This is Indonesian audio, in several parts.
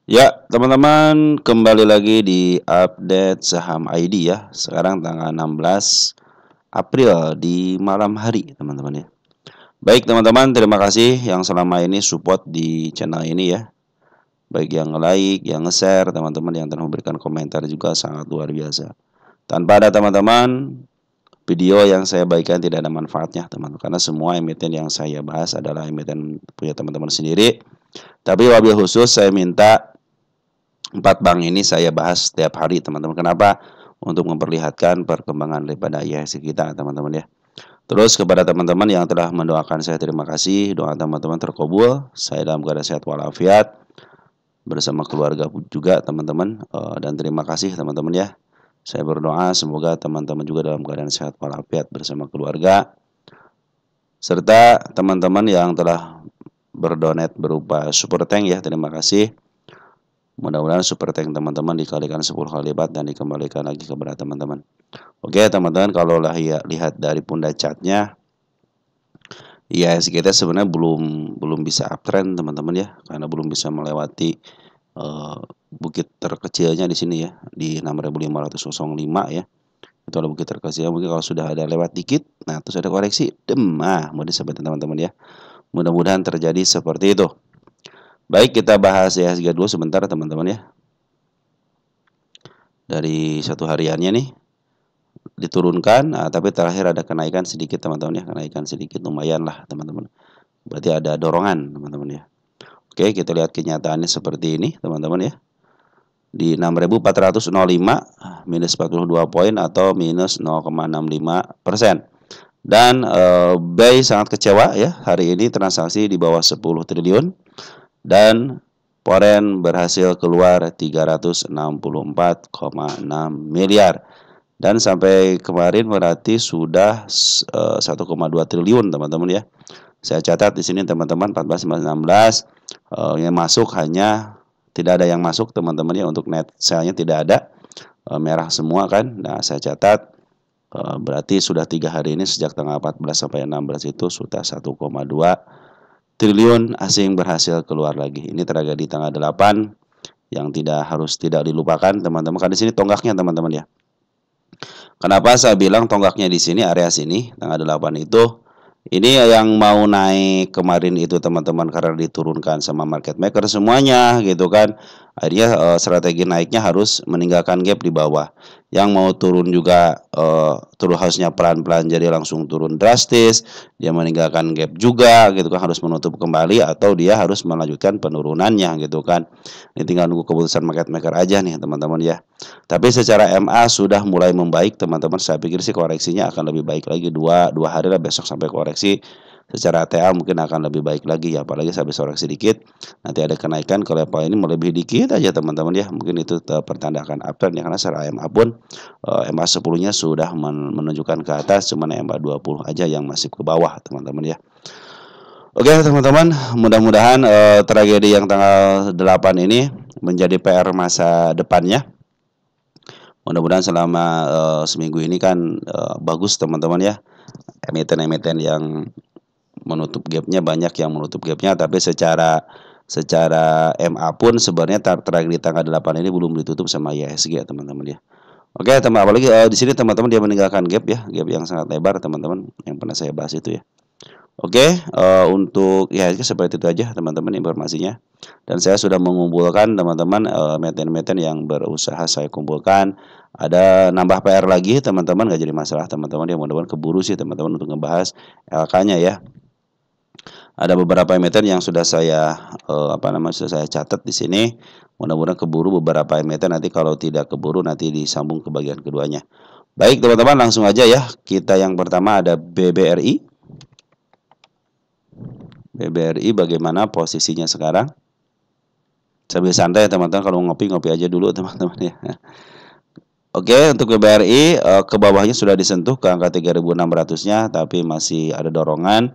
Ya, teman-teman, kembali lagi di update saham ID ya. Sekarang tanggal 16 April di malam hari, teman-teman ya. Baik, teman-teman, terima kasih yang selama ini support di channel ini ya. Baik yang like, yang nge-share, teman-teman yang telah memberikan komentar juga sangat luar biasa. Tanpa ada teman-teman, video yang saya bagikan tidak ada manfaatnya, teman-teman. Karena semua emiten yang saya bahas adalah emiten punya teman-teman sendiri. Tapi wabil khusus saya minta 4 bank ini saya bahas setiap hari, teman-teman. Kenapa? Untuk memperlihatkan perkembangan daripada IHSG kita, teman-teman ya. Terus kepada teman-teman yang telah mendoakan saya, terima kasih. Doa teman-teman terkabul. Saya dalam keadaan sehat walafiat bersama keluarga juga, teman-teman. Dan terima kasih, teman-teman ya. Saya berdoa semoga teman-teman juga dalam keadaan sehat walafiat bersama keluarga. Serta teman-teman yang telah berdonat berupa super tank ya, terima kasih. Mudah-mudahan super tank teman-teman dikalikan 10 kali lipat dan dikembalikan lagi kepada teman-teman. Oke, teman-teman, kalau lihat dari pundak chartnya, IHSG kita sebenarnya belum bisa uptrend, teman-teman ya, karena belum bisa melewati bukit terkecilnya di sini ya, di 6.505 ya. Itu ada bukit terkecil. Mungkin kalau sudah ada lewat dikit, nah terus ada koreksi, mau disampaikan teman-teman ya. Mudah-mudahan terjadi seperti itu. Baik, kita bahas IHSG dulu sebentar, teman-teman ya. Dari satu hariannya nih diturunkan, tapi terakhir ada kenaikan sedikit, teman-teman ya, kenaikan sedikit lumayan lah, teman-teman. Berarti ada dorongan, teman-teman ya. Oke, kita lihat kenyataannya seperti ini, teman-teman ya. Di 6.405 minus 42 poin atau minus 0,65%. Dan BI sangat kecewa ya, hari ini transaksi di bawah 10 triliun dan Foreign berhasil keluar 364,6 miliar. Dan sampai kemarin berarti sudah 1,2 triliun, teman-teman ya. Saya catat di sini, teman-teman, 14, 15, 16 yang masuk hanya tidak ada yang masuk, teman-teman ya. Untuk net sale-nya tidak ada, merah semua kan. Nah, saya catat berarti sudah 3 hari ini sejak tanggal 14 sampai 16 itu sudah 1,2 triliun asing berhasil keluar lagi. Ini tragedi tanggal 8 yang tidak dilupakan, teman-teman. Kan di sini tonggaknya, teman-teman ya. Kenapa saya bilang tonggaknya di sini, area sini tanggal 8 itu ini yang mau naik kemarin itu, teman-teman, karena diturunkan sama market maker semuanya gitu kan. Akhirnya strategi naiknya harus meninggalkan gap di bawah. Yang mau turun juga turun harusnya pelan-pelan, jadi langsung turun drastis. Dia meninggalkan gap juga gitu kan, harus menutup kembali atau dia harus melanjutkan penurunannya gitu kan. Ini tinggal nunggu keputusan market maker aja nih, teman-teman ya. Tapi secara MA sudah mulai membaik, teman-teman. Saya pikir sih koreksinya akan lebih baik lagi, dua hari lah besok sampai koreksi. Secara TA mungkin akan lebih baik lagi ya, apalagi habis koreksi dikit nanti ada kenaikan. Kalau level ini melebihi dikit aja, teman-teman ya, mungkin itu pertandakan uptrend ya, karena secara MA pun MA 10-nya sudah menunjukkan ke atas, cuman MA 20 aja yang masih ke bawah, teman-teman ya. Oke, teman-teman, mudah-mudahan tragedi yang tanggal 8 ini menjadi PR masa depannya. Mudah-mudahan selama seminggu ini kan bagus, teman-teman ya. Emiten-emiten yang menutup gapnya, banyak yang menutup gapnya, tapi secara MA pun sebenarnya terakhir di tanggal 8 ini belum ditutup sama IHSG, teman-teman ya. Oke, teman, apalagi di sini, teman-teman, dia meninggalkan gap ya, gap yang sangat lebar, teman-teman, yang pernah saya bahas itu ya. Oke, untuk IHSG seperti itu aja, teman-teman, informasinya. Dan saya sudah mengumpulkan, teman-teman, emiten-emiten yang berusaha saya kumpulkan. Ada nambah PR lagi, teman-teman, nggak jadi masalah, teman-teman. Ya mudah-mudahan keburu sih, teman-teman, untuk ngebahas LK-nya ya. Ada beberapa emiten yang sudah saya sudah saya catat di sini. Mudah-mudahan keburu beberapa emiten, nanti kalau tidak keburu nanti disambung ke bagian keduanya. Baik, teman-teman, langsung aja ya. Kita yang pertama ada BBRI. BBRI bagaimana posisinya sekarang? Sambil santai, teman-teman, kalau ngopi aja dulu, teman-teman ya. Oke, untuk BBRI ke bawahnya sudah disentuh ke angka 3.600-nya, tapi masih ada dorongan.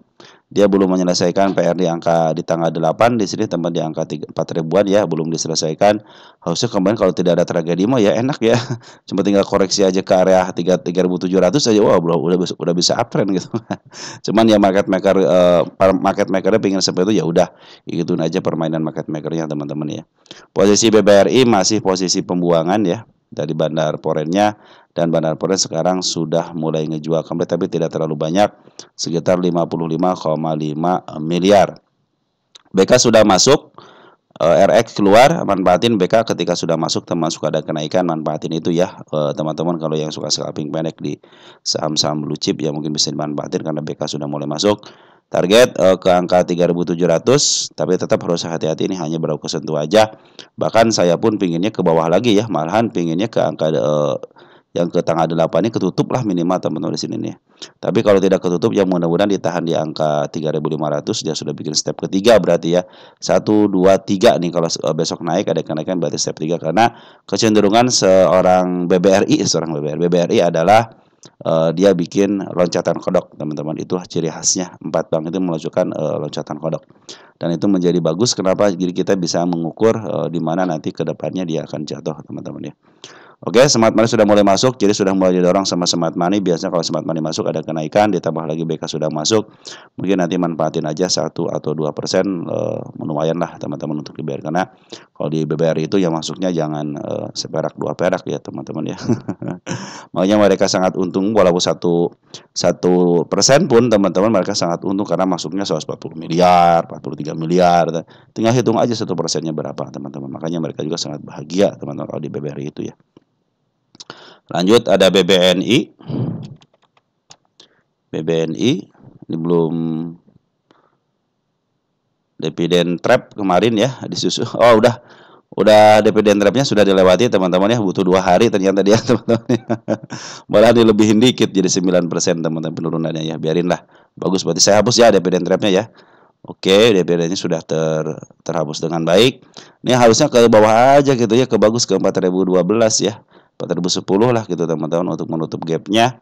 dia belum menyelesaikan PR di angka di tanggal 8, di sini teman di angka 4 ribuan ya, belum diselesaikan. Harusnya kemarin kalau tidak ada tragedi mah ya enak ya. Cuma tinggal koreksi aja ke area 3.700 aja, wah udah bisa uptrend gitu. Cuman ya market maker market makernya pengen seperti itu, ya udah ikutin aja permainan market makernya teman-teman ya. Posisi BBRI masih posisi pembuangan ya dari Bandar Porennya, dan Bandar Poren sekarang sudah mulai ngejual kembali tapi tidak terlalu banyak, sekitar 55,5 miliar. BK sudah masuk, RX keluar, manfaatin BK ketika sudah masuk, termasuk ada kenaikan, manfaatin itu ya teman-teman. Kalau yang suka scalping pendek di saham-saham blue chip ya mungkin bisa dimanfaatin karena BK sudah mulai masuk. Target ke angka 3.700, tapi tetap harus hati-hati, ini hanya baru kesentuh aja. Bahkan saya pun pinginnya ke bawah lagi ya, malahan pinginnya ke angka yang ke tanggal 8 ini ketutup lah minimal teman-teman di sini nih. Tapi kalau tidak ketutup ya mudah-mudahan ditahan di angka 3.500, dia sudah bikin step ketiga berarti ya. 1 2 3 nih kalau besok naik ada kenaikan berarti step 3, karena kecenderungan seorang BBRI adalah dia bikin loncatan kodok teman-teman. Itu ciri khasnya 4 bank itu meluncurkan loncatan kodok, dan itu menjadi bagus. Kenapa? Jadi kita bisa mengukur di mana nanti ke depannya dia akan jatuh teman-teman ya. Oke, smart money sudah mulai masuk, jadi sudah mulai didorong sama smart money. Biasanya kalau smart money masuk ada kenaikan, ditambah lagi BK sudah masuk, mungkin nanti manfaatin aja 1 atau 2%, lumayan lah teman-teman untuk dibayar. Karena kalau di BBRI itu yang masuknya jangan seperak 2 perak ya teman-teman ya. Makanya mereka sangat untung, walaupun 1% pun teman-teman mereka sangat untung karena masuknya 140 miliar, 43 miliar. Tinggal hitung aja 1%-nya berapa teman-teman. Makanya mereka juga sangat bahagia teman-teman kalau di BBRI itu ya. Lanjut ada BBNI. BBNI ini belum dividen trap kemarin ya, disusul. Oh udah dividen trapnya sudah dilewati teman-teman ya, butuh 2 hari ternyata dia teman-teman. Malah dilebihin dikit jadi 9% teman-teman penurunannya ya. Biarin lah. Bagus, berarti saya hapus ya dividen trapnya ya. Oke, dividennya sudah terhapus dengan baik. Ini harusnya ke bawah aja gitu ya, ke bagus ke 4.012 ya. 4.010 lah gitu teman-teman untuk menutup gapnya.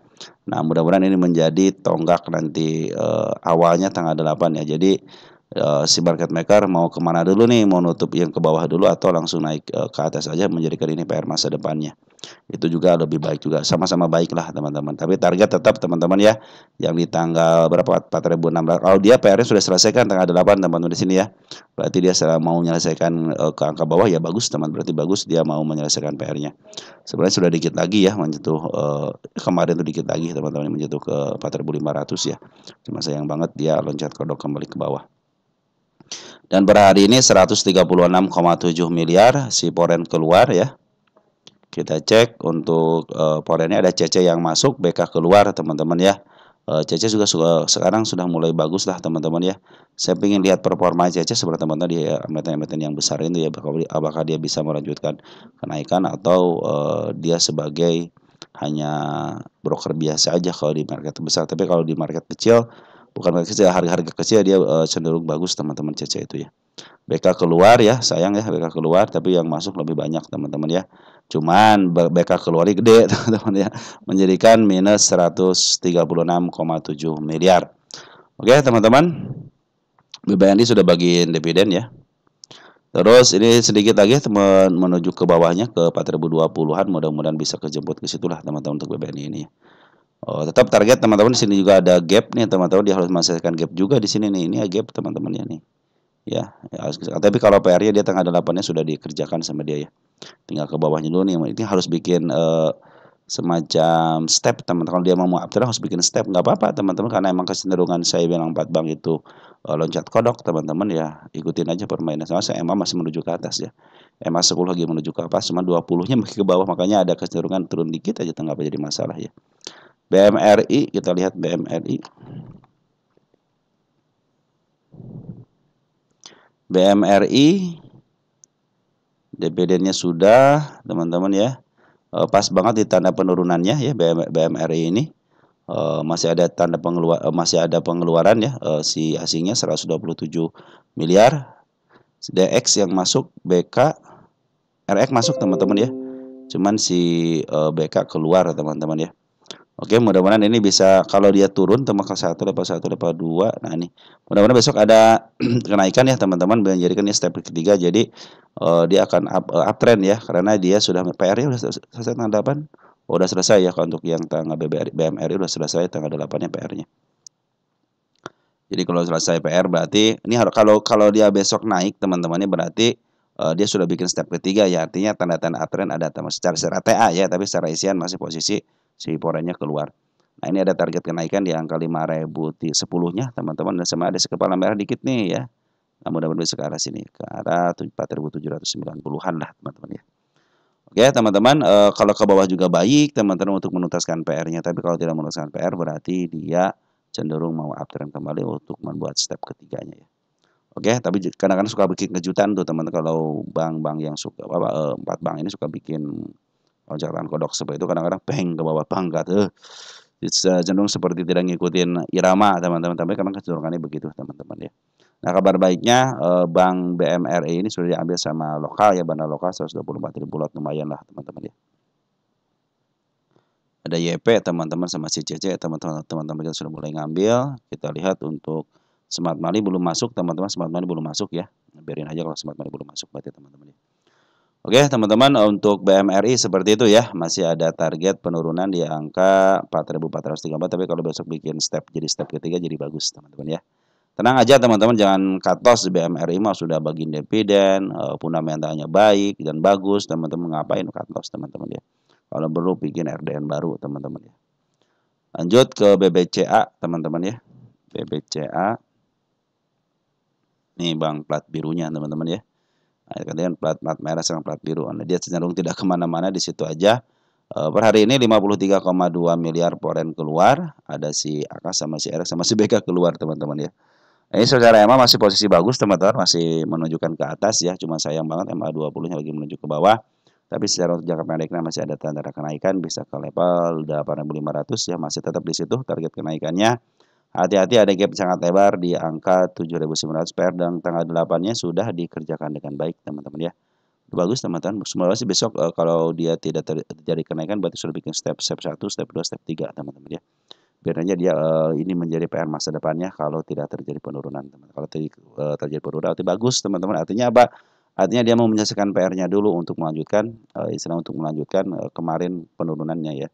Nah mudah-mudahan ini menjadi tonggak nanti awalnya tanggal 8 ya. Jadi si market maker mau kemana dulu nih, mau nutup yang ke bawah dulu atau langsung naik ke atas aja, menjadikan ini PR masa depannya. Itu juga lebih baik juga, sama-sama baik lah teman-teman. Tapi target tetap teman-teman ya, yang di tanggal berapa 4.600. Kalau dia PR-nya sudah selesaikan tanggal 8 teman-teman di sini ya, berarti dia mau menyelesaikan ke angka bawah ya bagus teman, berarti bagus dia mau menyelesaikan PR-nya. Sebenarnya sudah dikit lagi ya menyentuh kemarin tuh dikit lagi teman-teman menyentuh ke 4.500 ya. Cuma sayang banget dia loncat kodok kembali ke bawah. Dan per hari ini 136,7 miliar si Poren keluar ya. Kita cek untuk Porennya ada CC yang masuk, BK keluar teman-teman ya. CC juga sekarang sudah mulai bagus lah teman-teman ya. Saya ingin lihat performa CC seperti teman-teman di emiten-emiten yang besar itu ya, apakah dia bisa melanjutkan kenaikan atau dia sebagai hanya broker biasa aja kalau di market besar. Tapi kalau di market kecil, bukan market kecil, harga-harga kecil dia cenderung bagus teman-teman CC itu ya. BK keluar ya, sayang ya BK keluar, tapi yang masuk lebih banyak teman-teman ya. Cuman BK keluarnya gede teman-teman ya, menjadikan minus 136,7 miliar. Oke teman-teman, BBNI sudah bagiin dividen ya. Terus ini sedikit lagi teman menuju ke bawahnya ke 4.020-an, mudah-mudahan bisa kejemput ke situlah teman-teman untuk BBNI ini. Oh, tetap target teman-teman di sini juga ada gap nih teman-teman, dia harus menyelesaikan gap juga di sini nih. Ini gap teman-teman ya nih. Ya, tapi kalau PR-nya dia tanggal 8-nya sudah dikerjakan sama dia ya. Tinggal ke bawahnya dulu nih. Ini harus bikin semacam step teman-teman. Kalau dia mau uptrend harus bikin step, nggak apa-apa teman-teman, karena emang kecenderungan saya bilang 4 bank itu loncat kodok teman-teman ya. Ikutin aja permainan. Soalnya saya emang masih menuju ke atas ya. EMA 10 lagi menuju ke atas, cuma 20-nya masih ke bawah, makanya ada kecenderungan turun dikit aja, nggak apa jadi masalah ya. BMRI, kita lihat BMRI. BMRI dividennya sudah teman-teman ya, pas banget di tanda penurunannya ya. BMRI ini masih ada masih ada pengeluaran ya, si asingnya 127 miliar. DX yang masuk, BK, RX masuk teman-teman ya, cuman si BK keluar teman-teman ya. Oke, mudah-mudahan ini bisa kalau dia turun teman kelas 1, level 2. Nah, ini mudah-mudahan besok ada kenaikan ya teman-teman, menjadikan ini step ketiga. Jadi dia akan uptrend ya karena dia sudah PR-nya udah selesai tanggal 8. Oh, udah selesai ya kalau untuk yang tanggal BMRI udah selesai tanggal 8-nya PR-nya. Jadi kalau selesai PR berarti ini kalau dia besok naik teman-temannya berarti dia sudah bikin step ketiga ya, artinya tanda-tanda uptrend ada secara TA ya, tapi secara isian masih posisi si porennya keluar. Nah, ini ada target kenaikan di angka 5.010-nya teman-teman, dan sama ada kepala merah dikit nih ya. Nah, mudah-mudahan bisa ke arah sini, ke arah 4.790-an lah teman-teman ya. Oke teman-teman, kalau ke bawah juga baik teman-teman untuk menuntaskan PR-nya, tapi kalau tidak menuntaskan PR berarti dia cenderung mau uptrend kembali untuk membuat step ketiganya ya. Oke, tapi kadang-kadang suka bikin kejutan tuh teman-teman, kalau bank-bank yang suka empat bank ini suka bikin lonjakan kodok seperti itu, kadang-kadang peng ke bawah pangkat cenderung seperti tidak ngikutin irama teman-teman, tapi memang kecenderungannya begitu teman-teman ya. Nah, kabar baiknya Bank BMRI ini sudah diambil sama lokal ya, bandar lokal 124.000 lot, lumayan lah teman-teman ya. Ada YP teman-teman sama CCC teman-teman kita sudah mulai ngambil. Kita lihat untuk Smart Money belum masuk teman-teman, Smart Money belum masuk ya. Biarin aja kalau Smart Money belum masuk berarti teman-teman ya. Oke teman-teman, untuk BMRI seperti itu ya, masih ada target penurunan di angka 4.434, tapi kalau besok bikin step jadi step ketiga jadi bagus teman-teman ya. Tenang aja teman-teman, jangan cut loss. BMRI mah sudah bagiin dividen, fundamentalnya baik dan bagus, teman-teman ngapain cut loss teman-teman ya. Kalau perlu bikin RDN baru teman-teman ya. Lanjut ke BBCA teman-teman ya. BBCA nih bank plat birunya teman-teman ya. Nah, kemudian plat merah sama plat biru. Nah, dia cenderung tidak kemana-mana di situ aja. Per hari ini 53,2 miliar poren keluar. Ada si AK sama si RX sama si BK keluar teman-teman ya. Ini secara EMA masih posisi bagus teman-teman, masih menunjukkan ke atas ya. Cuma sayang banget EMA 20-nya lagi menuju ke bawah. Tapi secara untuk jangka pendeknya masih ada tanda kenaikan, bisa ke level 8.500 ya, masih tetap di situ target kenaikannya. Hati-hati ada gap sangat lebar di angka 7.900 PR, dan tanggal 8-nya sudah dikerjakan dengan baik teman-teman ya. Bagus teman-teman. Semoga sih besok kalau dia tidak terjadi kenaikan berarti sudah bikin step 1, step 2, step 3 teman-teman ya. Biarnya dia ini menjadi PR masa depannya kalau tidak terjadi penurunan teman. Kalau terjadi penurunan arti bagus teman-teman. Artinya apa? Artinya dia mau menyelesaikan PR-nya dulu untuk melanjutkan untuk melanjutkan kemarin penurunannya ya.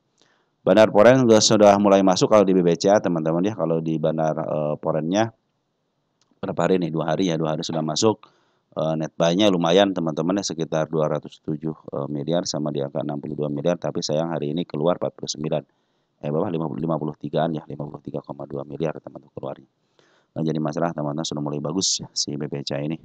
Bandar Poren sudah mulai masuk kalau di BBCA teman-teman ya. Kalau di Bandar Porennya berapa hari nih? 2 hari ya. 2 hari sudah masuk. Net buy-nya lumayan teman-teman ya, sekitar 207 miliar sama di angka 62 miliar. Tapi sayang hari ini keluar 49. Bawah 53-an ya, 53,2 miliar teman-teman keluarnya. Nah, jadi masalah teman-teman sudah mulai bagus ya si BBCA ini.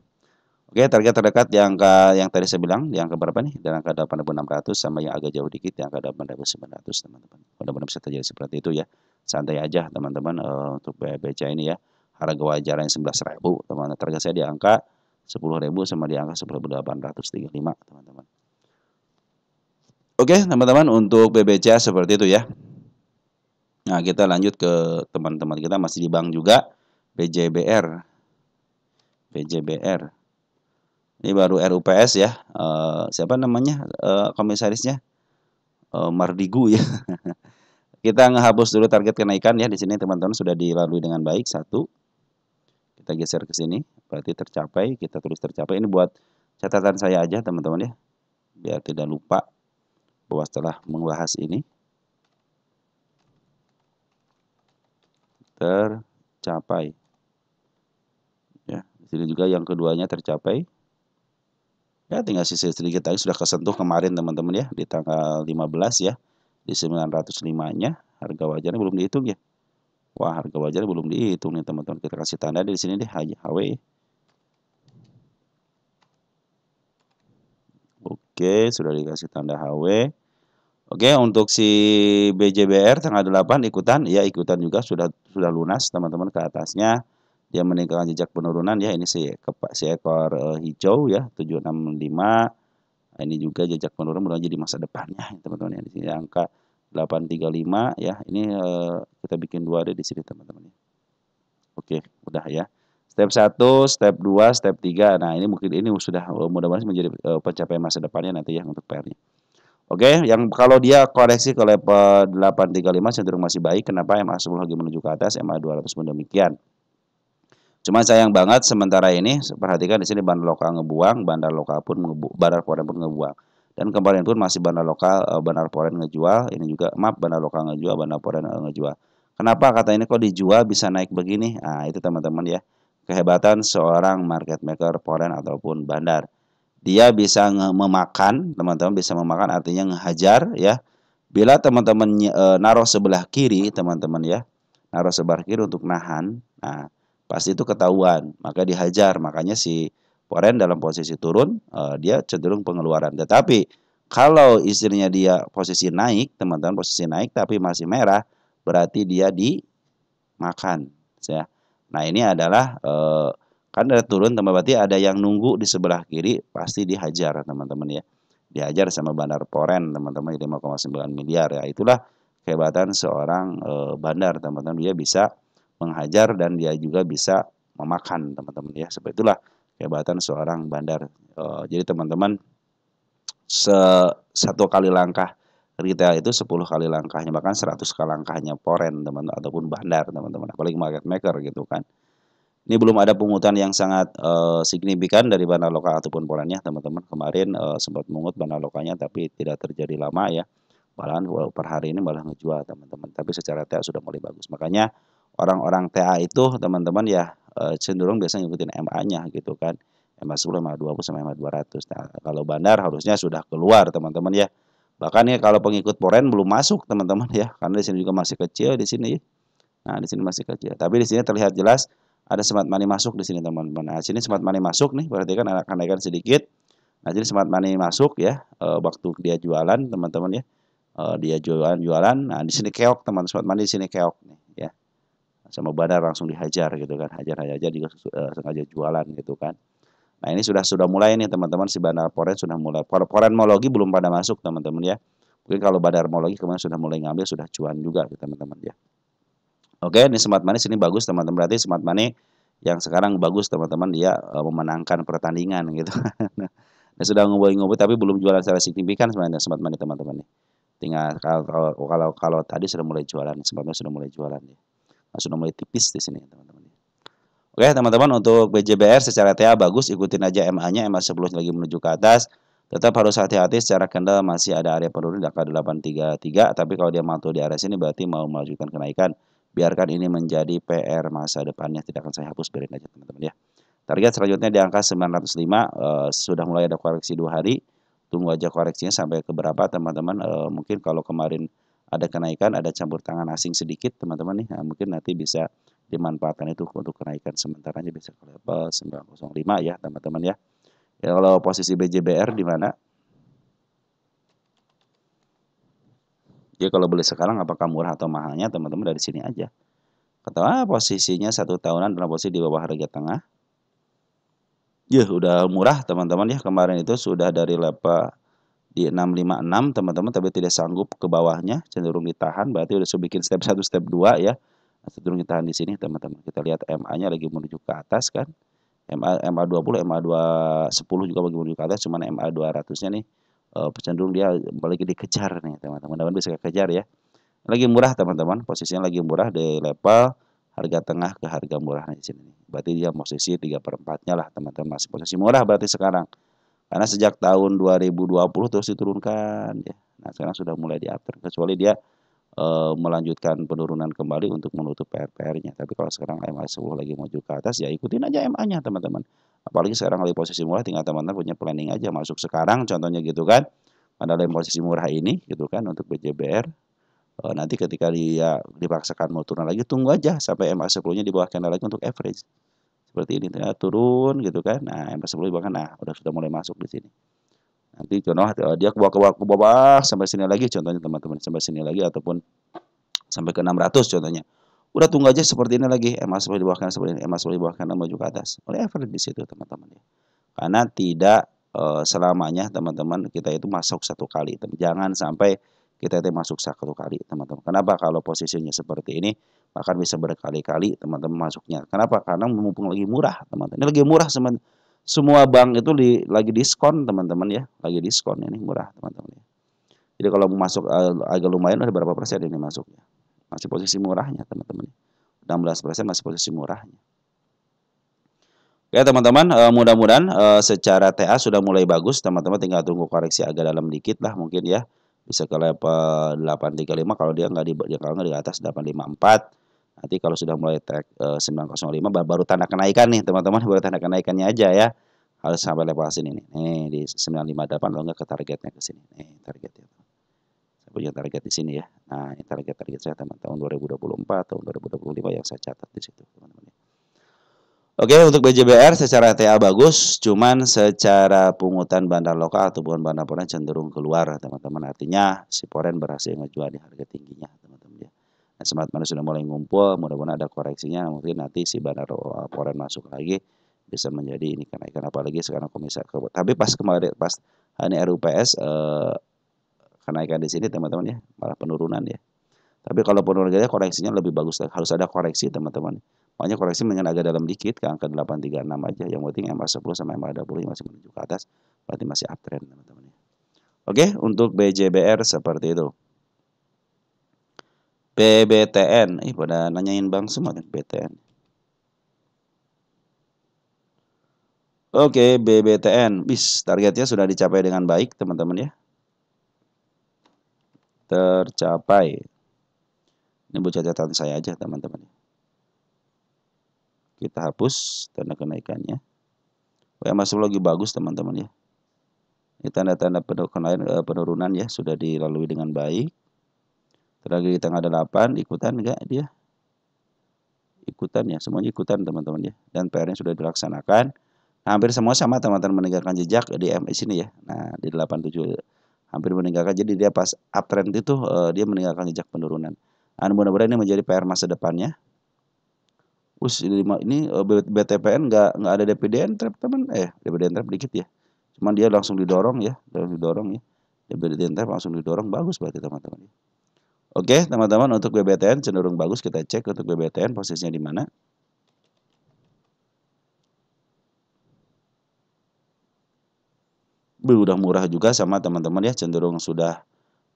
Oke, target terdekat di angka yang tadi saya bilang, di angka berapa nih? Di angka 8.600, sama yang agak jauh dikit di angka 8.900 teman-teman. Mudah-mudahan bisa terjadi seperti itu ya. Santai aja teman-teman untuk BBCA ini ya. Harga wajarnya 11.000 teman-teman. Target saya di angka 10.000 sama di angka 10.835 teman-teman. Oke, teman-teman untuk BBCA seperti itu ya. Nah, kita lanjut ke teman-teman kita masih di bank juga, BJBR. BJBR. Ini baru RUPS ya. Siapa namanya? Komisarisnya? Mardigu ya. Kita ngehapus dulu target kenaikan ya. Di sini teman-teman sudah dilalui dengan baik. 1. Kita geser ke sini, berarti tercapai. Kita tulis tercapai. Ini buat catatan saya aja teman-teman ya, biar tidak lupa bahwa setelah membahas ini tercapai. Ya, di sini juga yang keduanya tercapai. Ya, tinggal sisa sedikit lagi sudah kesentuh kemarin teman-teman ya, di tanggal 15 ya. Di 905-nya harga wajarnya belum dihitung ya. Wah, harga wajarnya belum dihitung nih teman-teman. Kita kasih tanda di sini deh, HW. Oke, sudah dikasih tanda HW. Oke, untuk si BJBR tanggal 8 ikutan, ya ikutan juga sudah lunas teman-teman ke atasnya. Dia meninggalkan jejak penurunan ya, ini si ekor hijau ya 765. Ini juga jejak penurunan mulai jadi masa depannya teman-teman ya. Di sini angka 835 ya. Ini kita bikin 2D di sini teman-teman ya. Oke, udah ya. Step 1, step 2, step 3. Nah, ini mungkin ini sudah mudah-mudahan menjadi pencapaian masa depannya nanti ya untuk PR-nya. Oke, yang kalau dia koreksi ke level 835 cenderung masih baik. Kenapa? MA10 lagi menuju ke atas, MA200 pun demikian. Cuma sayang banget sementara ini perhatikan di sini bandar lokal ngebuang, bandar lokal pun bandar foreign pun ngebuang. Dan kemarin pun masih bandar lokal, bandar foreign ngejual, ini juga maaf bandar lokal ngejual, bandar foreign ngejual. Kenapa kata ini kok dijual bisa naik begini? Nah, itu teman-teman ya. Kehebatan seorang market maker foreign ataupun bandar. Dia bisa memakan, teman-teman bisa memakan artinya ngehajar ya. Bila teman-teman naruh sebelah kiri, teman-teman ya. Naruh sebelah kiri untuk nahan. Nah, pasti itu ketahuan, maka dihajar. Makanya si foreign dalam posisi turun, dia cenderung pengeluaran. Tetapi kalau istrinya dia posisi naik, teman-teman posisi naik tapi masih merah, berarti dia dimakan. Ya. Nah ini adalah kan ada turun, berarti ada yang nunggu di sebelah kiri, pasti dihajar teman-teman ya. Dihajar sama bandar foreign teman-teman 5,9 miliar ya. Itulah kehebatan seorang bandar teman-teman, dia bisa menghajar dan dia juga bisa memakan teman-teman ya. Seperti itulah kehebatan seorang bandar. Jadi teman-teman satu kali langkah retail itu 10 kali langkahnya, bahkan 100 kali langkahnya foreign teman-teman ataupun bandar teman-teman, apalagi market maker gitu kan. Ini belum ada pungutan yang sangat signifikan dari bandar lokal ataupun foreignnya teman-teman. Kemarin sempat mengut bandar lokalnya tapi tidak terjadi lama ya. Malahan per hari ini malah ngejual teman-teman. Tapi secara TA sudah mulai bagus. Makanya orang-orang TA itu teman-teman ya cenderung biasanya ngikutin MA-nya gitu kan. MA10, MA20 sama MA200. Nah, kalau bandar harusnya sudah keluar teman-teman ya. Bahkan ya kalau pengikut foreign belum masuk teman-teman ya. Karena di sini juga masih kecil di sini. Nah, di sini masih kecil. Tapi di sini terlihat jelas ada smart money masuk di sini teman-teman. Nah, sini smart money masuk nih, berarti kan ada kenaikan sedikit. Nah, jadi smart money masuk ya, waktu dia jualan teman-teman ya. Dia jualan, nah di sini keok teman, smart money di sini keok nih ya. Sama bandar langsung dihajar gitu kan, hajar juga sengaja jualan gitu kan. Nah, ini sudah mulai nih teman-teman, si bandar foreign sudah mulai. Foreign mau lagi belum pada masuk teman-teman ya. Mungkin kalau bandar mau lagi kemarin sudah mulai ngambil, sudah cuan juga teman-teman ya. Oke, ini smart money sini bagus teman-teman. Berarti smart money yang sekarang bagus teman-teman, dia memenangkan pertandingan gitu. Nah, sudah ngumpul-ngumpul tapi belum jualan secara signifikan sebenarnya smart money teman-teman nih. Tinggal kalau tadi sudah mulai jualan, smart money sudah mulai jualan ya. Nah, sudah mulai tipis di sini teman-teman. Oke, teman-teman untuk BJBR secara TA bagus, ikutin aja MA-nya, MA10 lagi menuju ke atas. Tetap harus hati-hati secara candle masih ada area penurunan di angka 833, tapi kalau dia mantul di area sini berarti mau melanjutkan kenaikan. Biarkan ini menjadi PR masa depannya, tidak akan saya hapus, biarin aja teman-teman ya. Target selanjutnya di angka 905, sudah mulai ada koreksi 2 hari. Tunggu aja koreksinya sampai ke berapa teman-teman. Mungkin kalau kemarin ada kenaikan, ada campur tangan asing sedikit teman-teman nih. Nah, mungkin nanti bisa dimanfaatkan itu untuk kenaikan sementaranya bisa ke level 905 ya teman-teman ya. Ya kalau posisi BJBR di mana? Jadi kalau beli sekarang apakah murah atau mahalnya teman-teman dari sini aja. Kata posisinya 1 tahunan dalam posisi di bawah harga tengah. Ya udah murah teman-teman ya, kemarin itu sudah dari level di 656 teman-teman, tapi tidak sanggup ke bawahnya, cenderung ditahan, berarti udah bikin step 1 step 2 ya. Cenderung ditahan di sini teman-teman. Kita lihat MA-nya lagi menuju ke atas kan. MA20, MA210 juga lagi menuju ke atas, cuman MA200-nya nih cenderung dia lagi dikejar nih teman-teman. Bisa kejar ya. Lagi murah teman-teman, posisinya lagi murah di level harga tengah ke harga murah di sini. Berarti dia posisi 3/4-nya lah teman-teman, masih posisi murah berarti sekarang. Karena sejak tahun 2020 terus diturunkan ya. Nah, sekarang sudah mulai di uptrend, kecuali dia melanjutkan penurunan kembali untuk menutup PR-nya. Tapi kalau sekarang MA10 lagi maju ke atas ya ikutin aja MA-nya teman-teman. Apalagi sekarang lagi posisi murah, tinggal teman-teman punya planning aja masuk sekarang contohnya gitu kan. Pada posisi murah ini gitu kan untuk BJBR. Nanti ketika dia dipaksakan mau turun lagi, tunggu aja sampai MA10-nya di bawah candle lagi untuk average. Seperti ini, turun gitu kan. Nah, MA10 bahkan sudah mulai masuk di sini. Nanti contoh dia ke bawah sampai sini lagi contohnya teman-teman, sampai sini lagi ataupun sampai ke 600 contohnya. Udah tunggu aja seperti ini lagi, MA10 di bawah kanan seperti ini, MA10 di bawah kanan maju ke atas. Oleh average di situ teman-teman ya. Karena tidak selamanya teman-teman kita itu masuk satu kali. Jangan sampai kita itu masuk satu kali teman-teman. Kenapa? Kalau posisinya seperti ini bahkan bisa berkali-kali teman-teman masuknya. Kenapa? Karena mumpung lagi murah teman-teman. Ini lagi murah semua bank itu lagi diskon teman-teman ya. Lagi diskon ini murah teman-teman ya. Jadi kalau masuk agak lumayan, ada berapa persen ini masuknya? Masih posisi murahnya teman-teman. 16% masih posisi murahnya. Ya teman-teman, mudah-mudahan secara TA sudah mulai bagus. Teman-teman tinggal tunggu koreksi agak dalam dikit lah mungkin ya. Bisa ke level 835 kalau dia nggak di atas 854. Nanti kalau sudah mulai track 905 baru tanda kenaikan nih teman-teman, baru tanda kenaikannya aja ya. Harus sampai level sini nih. Nih di 958 kalau nggak ke targetnya ke sini. Nih targetnya. Saya punya target di sini ya. Nah, ini target saya teman tahun 2024, tahun 2025 yang saya catat di situ teman-teman. Oke, untuk BJBR secara TA bagus, cuman secara pungutan bandar lokal atau bukan bandar poren cenderung keluar, teman-teman. Artinya si poren berhasil ngejual di harga tingginya, teman-teman ya. Nah, smart money sudah mulai ngumpul, mudah-mudahan ada koreksinya, mungkin nanti si bandar poren masuk lagi bisa menjadi ini kenaikan, apalagi sekarang komisi tapi pas kemarin pas hari RUPS kenaikan di sini teman-teman ya, malah penurunan ya. Tapi kalau penurunannya koreksinya lebih bagus, harus ada koreksi teman-teman. Makanya koreksi dengan agak dalam dikit ke angka 836 aja. Yang penting MA10 sama MA20 masih menuju ke atas, berarti masih uptrend teman-teman. Oke, untuk BJBR seperti itu. BBTN, pada nanyain bang semua kan BTN. Oke, BBTN, targetnya sudah dicapai dengan baik teman-teman ya. Tercapai. Ini buat catatan saya aja teman-teman. Kita hapus tanda kenaikannya. masuk lagi bagus teman-teman ya. Ini tanda-tanda penurunan ya sudah dilalui dengan baik. Terakhir di tanggal 8 ikutan enggak dia? Ikutan ya, semuanya ikutan teman-teman ya. Dan PR-nya sudah dilaksanakan. Hampir semua sama teman-teman meninggalkan jejak di sini ya. Nah, di 87 hampir meninggalkan. Jadi dia pas uptrend itu dia meninggalkan jejak penurunan. Nah, mudah-mudahan ini menjadi PR masa depannya. Ini BTPN nggak ada DPDN trap teman, DPDN trap dikit ya. Cuman dia langsung didorong ya, DPDN trap langsung didorong, bagus berarti teman-teman. Oke teman-teman, untuk BBTN cenderung bagus, kita cek untuk BBTN posisinya di mana. Udah murah juga sama teman-teman ya, cenderung sudah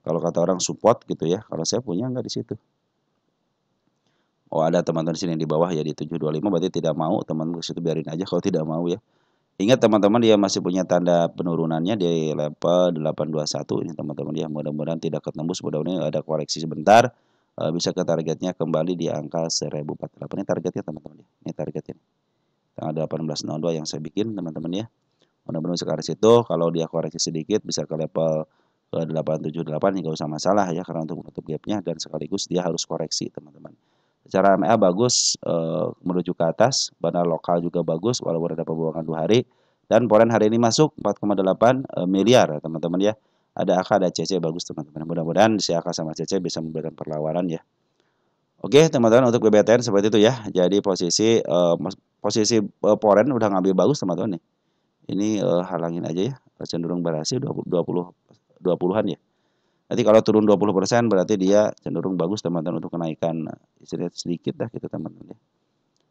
kalau kata orang support gitu ya. Kalau saya punya nggak di situ. Oh ada teman-teman sini di bawah ya di 725, berarti tidak mau teman-teman ke situ, biarin aja kalau tidak mau ya. Ingat teman-teman dia masih punya tanda penurunannya di level 821 ini teman-teman ya. Mudah-mudahan tidak ketembus, mudah-mudahan ada koreksi sebentar, bisa ke targetnya kembali di angka 1048. Ini targetnya teman-teman ya. Ini targetnya. Tanggal 18.02 yang saya bikin teman-teman ya. Mudah-mudahan sekarang situ kalau dia koreksi sedikit bisa ke level ke 878 nggak usah masalah ya, karena untuk menutup gapnya dan sekaligus dia harus koreksi teman-teman. Secara MA bagus menuju ke atas, bandar lokal juga bagus walaupun ada pembuangan 2 hari, dan poren hari ini masuk 4,8 miliar teman-teman ya. Ada AK, ada CC bagus teman-teman. Mudah-mudahan si AK sama CC bisa memberikan perlawanan ya. Oke teman-teman, untuk BBTN seperti itu ya. Jadi posisi poren udah ngambil bagus teman-teman nih. Ini halangin aja ya, cenderung berhasil 20-an ya. Nanti kalau turun 20% berarti dia cenderung bagus teman-teman untuk kenaikan istirahat sedikit dah gitu teman-teman ya.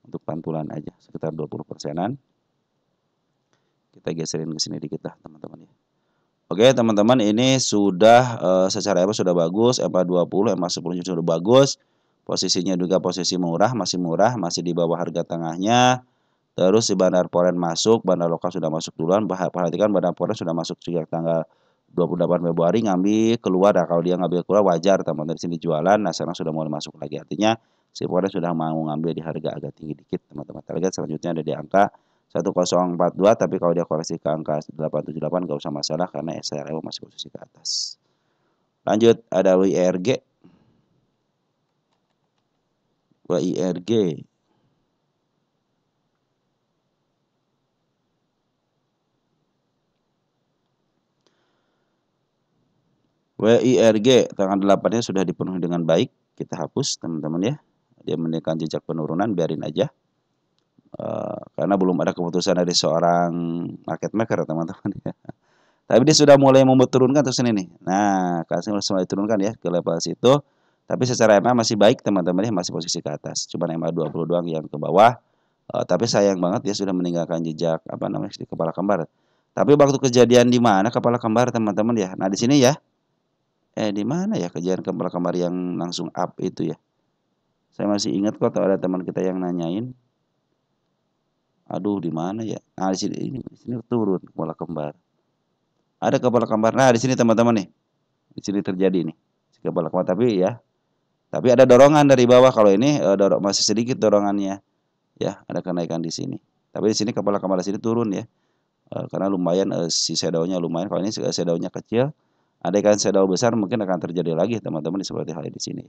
Untuk pantulan aja sekitar 20%-an. Kita geserin ke sini dikit dah teman-teman ya. Oke teman-teman, ini sudah secara EMA sudah bagus, EMA 20, EMA 10 sudah bagus. Posisinya juga posisi murah, masih di bawah harga tengahnya. Terus di bandar poren masuk, bandar lokal sudah masuk duluan. Perhatikan bandar poren sudah masuk sejak tanggal 28 Februari, ngambil keluar. Nah, kalau dia ngambil keluar wajar teman-teman, di sini jualan. Nah sekarang sudah mulai masuk lagi, artinya si poren sudah mau ngambil di harga agak tinggi dikit teman-teman. Target selanjutnya ada di angka 1042, tapi kalau dia koreksi ke angka 878 nggak usah masalah karena SRO masih posisi ke atas. Lanjut ada WIRG. WIRG tanggal 8-nya sudah dipenuhi dengan baik, kita hapus teman-teman ya. Dia menunjukkan jejak penurunan, biarin aja. Karena belum ada keputusan dari seorang market maker teman-teman ya. Tapi dia sudah mulai turunkan terus ini nih. Nah, kasih mulai turunkan ya ke level situ. Tapi secara MA masih baik teman-teman ya, masih posisi ke atas. Cuma MA 20 doang yang ke bawah. Tapi sayang banget dia sudah meninggalkan jejak di kepala kembar. Tapi waktu kejadian di mana kepala kembar teman-teman ya. Nah, di sini ya. Di mana ya kejadian kepala kembar yang langsung up itu ya? Saya masih ingat kok, ada teman kita yang nanyain. Aduh, di mana ya? Nah, di sini turun kepala kembar. Ada kepala kembar. Nah, di sini teman-teman nih. Di sini terjadi nih. Kepala kembar tapi ada dorongan dari bawah. Kalau ini masih sedikit dorongannya. Ya, ada kenaikan di sini. Tapi di sini kepala kembar di sini turun ya. Karena lumayan si shadownya lumayan. Kalau ini shadownya kecil, ada kan shadow besar mungkin akan terjadi lagi teman-teman seperti hal di sini.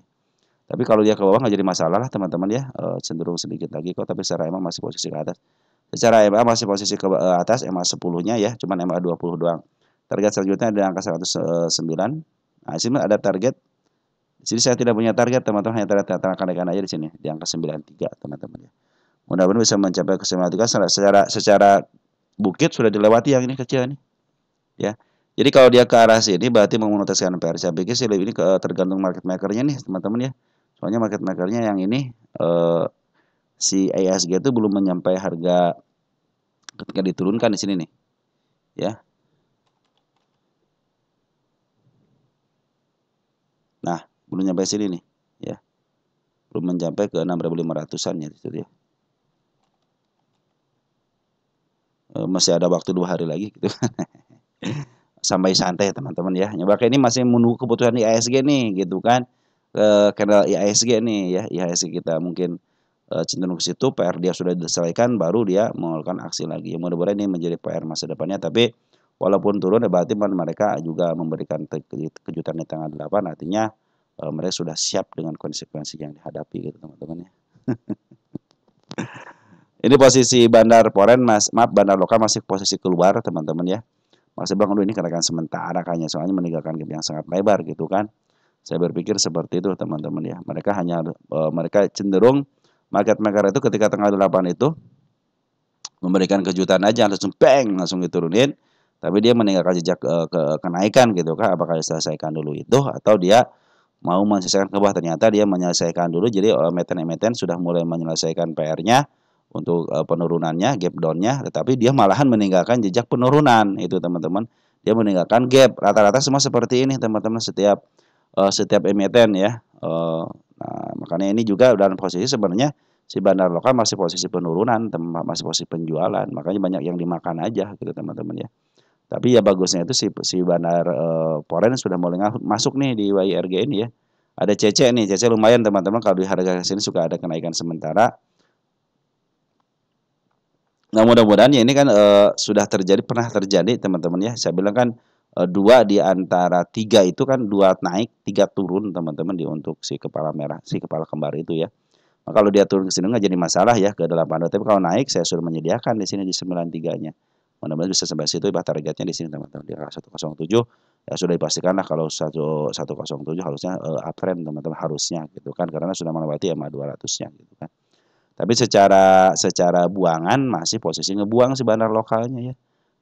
Tapi kalau dia ke bawah nggak jadi masalah lah teman-teman ya, cenderung sedikit lagi kok. Tapi secara emang masih posisi ke atas. Secara MA masih posisi ke atas, MA 10-nya ya, cuman MA 20 doang. Target selanjutnya di angka 109. Nah, di sini ada target. Di sini saya tidak punya target teman-teman, hanya target kenaikan aja di sini di angka 93 teman-teman ya. Mudah-mudahan bisa mencapai ke 93 secara bukit sudah dilewati yang ini kecil nih. Ya. Jadi kalau dia ke arah sini berarti memonetiskan PR. Saya pikir sih ini tergantung market makernya nih teman-teman ya. Soalnya market makernya yang ini si ISG itu belum menyampai harga ketika diturunkan di sini nih. Ya. Nah, belum nyampe sini nih, ya. Belum mencapai ke 6.500-an ya itu ya. Masih ada waktu 2 hari lagi gitu. Sampai santai teman-teman ya. Nyoba ini masih menunggu keputusan IHSG nih gitu kan. Karena IHSG nih ya, IHSG kita mungkin cenderung ke situ, PR dia sudah diselesaikan baru dia melakukan aksi lagi. Mudah-mudahan ini menjadi PR masa depannya, tapi walaupun turun ya berarti mereka juga memberikan kejutan di tanggal 8, artinya mereka sudah siap dengan konsekuensi yang dihadapi gitu teman-teman ya. Ini posisi bandar foreign maaf bandar lokal masih posisi keluar teman-teman ya. Masih bilang ini kenaikan sementara kayaknya soalnya meninggalkan gap yang sangat lebar gitu kan. Saya berpikir seperti itu teman-teman ya. Mereka cenderung market maker itu ketika tanggal 8 itu memberikan kejutan aja langsung bang langsung diturunin. Tapi dia meninggalkan jejak kenaikan gitu kan. Apakah diselesaikan dulu itu atau dia mau menyelesaikan ke bawah, ternyata dia menyelesaikan dulu. Jadi emiten sudah mulai menyelesaikan PR-nya untuk penurunannya, gap down-nya, tetapi dia malahan meninggalkan jejak penurunan itu teman-teman. Dia meninggalkan gap. Rata-rata semua seperti ini teman-teman setiap emiten ya. Nah, makanya ini juga dalam posisi sebenarnya si bandar lokal masih posisi penurunan, masih posisi penjualan. Makanya banyak yang dimakan aja gitu teman-teman ya. Tapi ya bagusnya itu si bandar foreign sudah mulai masuk nih di YRG ini ya. Ada CC nih, CC lumayan teman-teman kalau di harga sini suka ada kenaikan sementara. Nah mudah-mudahan ya ini kan pernah terjadi teman-teman ya. Saya bilang kan 2 di antara 3 itu kan 2 naik, 3 turun teman-teman untuk si kepala merah, si kepala kembar itu ya. Nah, kalau dia turun ke sini nggak jadi masalah ya ke 82. Tapi kalau naik saya sudah menyediakan di sini di 93-nya. Mudah-mudahan bisa sampai situ bah targetnya di sini teman-teman di angka 107 ya sudah dipastikan lah kalau 107 harusnya uptrend teman-teman harusnya gitu kan karena sudah melewati EMA 200-nya gitu kan. Tapi secara buangan masih posisi ngebuang si bandar lokalnya ya.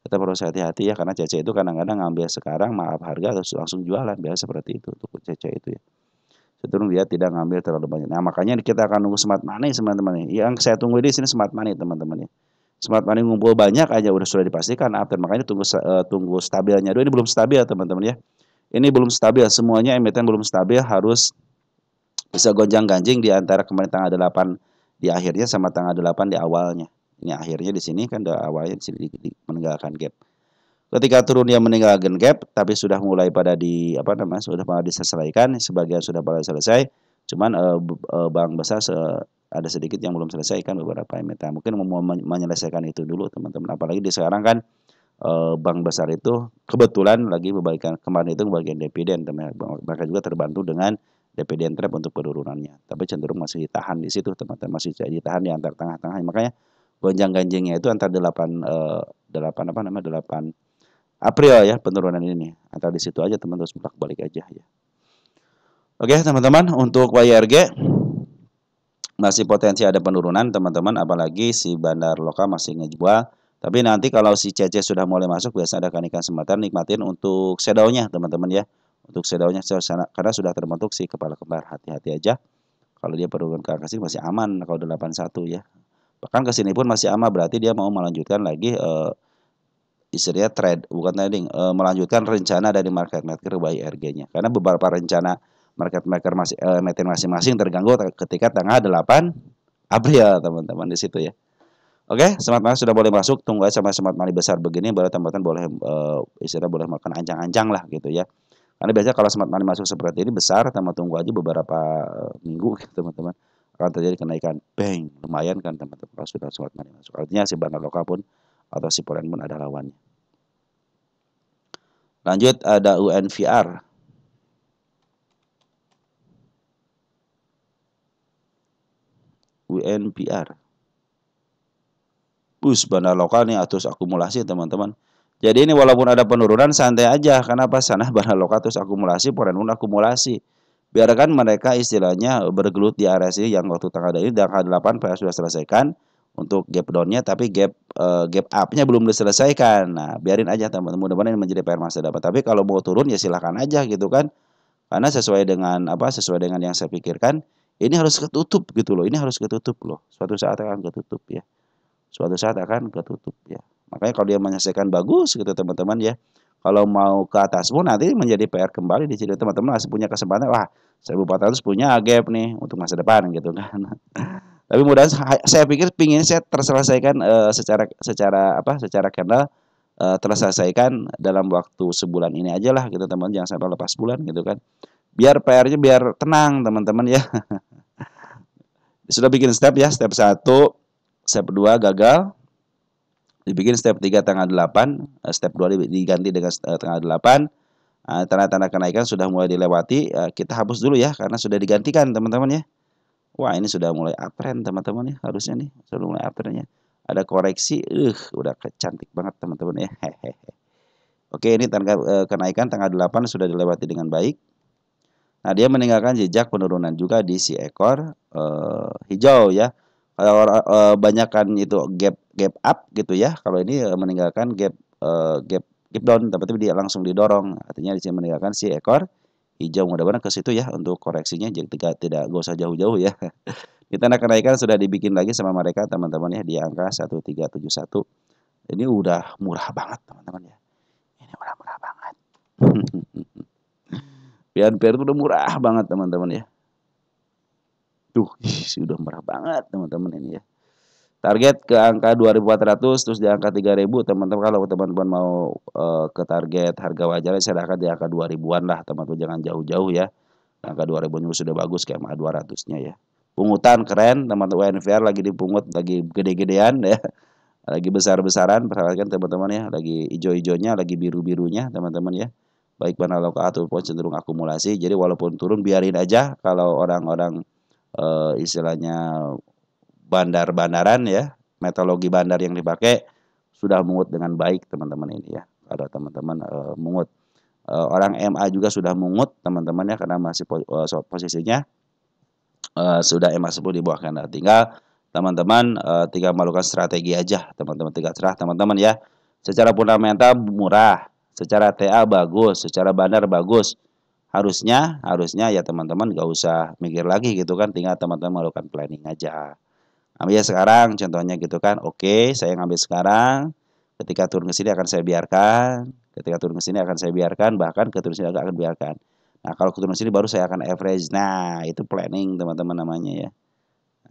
Kita perlu hati-hati ya karena CC itu kadang-kadang ngambil sekarang maaf harga terus langsung jualan biasa seperti itu untuk CC itu ya. Cenderung dia tidak ngambil terlalu banyak. Nah, makanya kita akan nunggu smart money teman-teman. Yang saya tunggu di sini smart money teman-teman ya. Smart money ngumpul banyak aja sudah dipastikan uptrend. Makanya tunggu stabilnya dulu. Ini belum stabil teman-teman ya. Ini belum stabil, semuanya emiten belum stabil, harus bisa gonjang-ganjing di antara kemarin tanggal 8 di akhirnya sama tanggal 8 di awalnya. Ini akhirnya di sini kan awalnya di sini meninggalkan gap. Ketika turun dia meninggalkan gap, tapi sudah mulai pada sudah pada diselesaikan, sebagian sudah pada selesai. Cuman bank besar ada sedikit yang belum selesaikan beberapa emiten. Mungkin mau menyelesaikan itu dulu teman-teman. Apalagi di sekarang kan bank besar itu kebetulan lagi kemarin itu membagikan dividen, mereka juga terbantu dengan dividen trap untuk penurunannya. Tapi cenderung masih ditahan di situ teman-teman, masih ditahan di antar tengah-tengah. Makanya gonjang-ganjingnya itu antar 8 April ya penurunan ini. Antara di situ aja teman-teman terus balik aja ya. Oke teman-teman, untuk YRG masih potensi ada penurunan teman-teman, apalagi si bandar lokal masih ngejual. Tapi nanti kalau si CC sudah mulai masuk biasa ada kenaikan sementara, nikmatin untuk shadownya teman-teman ya. Untuk shadownya karena sudah terbentuk si kepala kembar, hati-hati aja. Kalau dia penurunan ke atas masih aman kalau 81 ya. Bahkan ke sini pun masih aman berarti dia mau melanjutkan lagi istilahnya trade, bukan trading, melanjutkan rencana dari market maker buy RG-nya. Karena beberapa rencana market maker masing-masing terganggu ketika tanggal 8 April, teman-teman, di situ ya. Oke, smart money sudah boleh masuk, tunggu aja sampai smart money besar begini baru teman-teman boleh istilah boleh makan ancang-ancang lah gitu ya. Karena biasanya kalau smart money masuk seperti ini besar, teman tunggu aja beberapa minggu gitu, teman-teman, akan terjadi kenaikan bang, lumayan kan teman-teman kalau sudah smart money masuk. Artinya si bandar lokal pun atau si foreign pun ada lawannya. Lanjut ada UNVR. UNVR. Bandar lokal nih terus akumulasi, teman-teman. Jadi ini walaupun ada penurunan santai aja. Kenapa? Sana bandar lokal terus akumulasi, foreign pun akumulasi. Biarkan mereka istilahnya bergelut di area sini yang waktu tanggal ini tanggal 8 PR sudah selesaikan untuk gap down-nya, tapi gap up-nya belum diselesaikan. Nah, biarin aja teman-teman, mudah-mudahan ini menjadi PR masa depan. Tapi kalau mau turun ya silahkan aja gitu kan. Karena sesuai dengan sesuai dengan yang saya pikirkan, ini harus ketutup gitu loh. Ini harus ketutup loh. Suatu saat akan ketutup ya. Suatu saat akan ketutup ya. Makanya kalau dia menyelesaikan bagus gitu teman-teman ya. Kalau mau ke atas pun nanti menjadi PR kembali di sini, teman-teman masih punya kesempatan. Wah, 1.400 punya gap nih untuk masa depan gitu kan. Tapi mudah saya pikir pingin saya terselesaikan secara candle terselesaikan dalam waktu sebulan ini aja lah gitu teman, jangan sampai lepas bulan gitu kan. Biar PR-nya biar tenang teman-teman ya. Sudah bikin step ya, step 1, step 2 gagal. Dibikin step 3 tanggal 8, step 2 diganti dengan tanggal 8. Tanda-tanda kenaikan sudah mulai dilewati, kita hapus dulu ya karena sudah digantikan teman-teman ya. Wah, ini sudah mulai uptrend teman-teman ya, harusnya nih sudah mulai uptrendnya. Ada koreksi, udah cantik banget teman-teman ya. Oke, ini tanggal kenaikan tanggal 8 sudah dilewati dengan baik. Nah, dia meninggalkan jejak penurunan juga di si ekor hijau ya. Kalau banyakkan itu gap up gitu ya. Kalau ini meninggalkan gap down, tapi dia langsung didorong. Artinya di sini meninggalkan si ekor hijau. Mudah-mudahan ke situ ya untuk koreksinya. Jadi tidak gak usah jauh-jauh ya. Di tanda kenaikan sudah dibikin lagi sama mereka teman-teman ya di angka 1371. Ini udah murah banget teman-teman ya. Ini udah murah banget. PR itu udah murah banget teman-teman ya. Tuh, sudah murah banget teman-teman ini ya. Target ke angka 2.400 terus di angka 3.000 teman-teman. Kalau teman-teman mau ke target harga wajar saya akan di angka 2.000-an lah teman-teman, jangan jauh-jauh ya. Angka 2.000 sudah bagus kayak 200-nya ya. Pungutan keren teman-teman, UNVR lagi dipungut lagi gede-gedean ya. Lagi besar-besaran, perhatikan teman-teman ya, lagi hijau-hijaunya, lagi biru-birunya teman-teman ya. Baik bandar lokal ataupun cenderung akumulasi. Jadi walaupun turun biarin aja kalau orang-orang istilahnya bandar-bandaran ya, metodologi bandar yang dipakai sudah mungut dengan baik teman-teman ini ya. Kalau teman-teman mungut, orang MA juga sudah mungut teman-teman ya, karena masih posisinya sudah MA 10 di bawah kanan. Tinggal teman-teman tinggal melakukan strategi aja teman-teman, tinggal cerah teman-teman ya. Secara fundamental murah, secara TA bagus, secara bandar bagus. Harusnya ya teman-teman gak usah mikir lagi gitu kan, tinggal teman-teman melakukan planning aja. Ambil ya sekarang contohnya gitu kan. Oke, saya ngambil sekarang. Ketika turun ke sini akan saya biarkan. Ketika turun ke sini akan saya biarkan, bahkan keturun sini akan biarkan. Nah, kalau turun ke sini baru saya akan average. Nah, itu planning teman-teman namanya ya.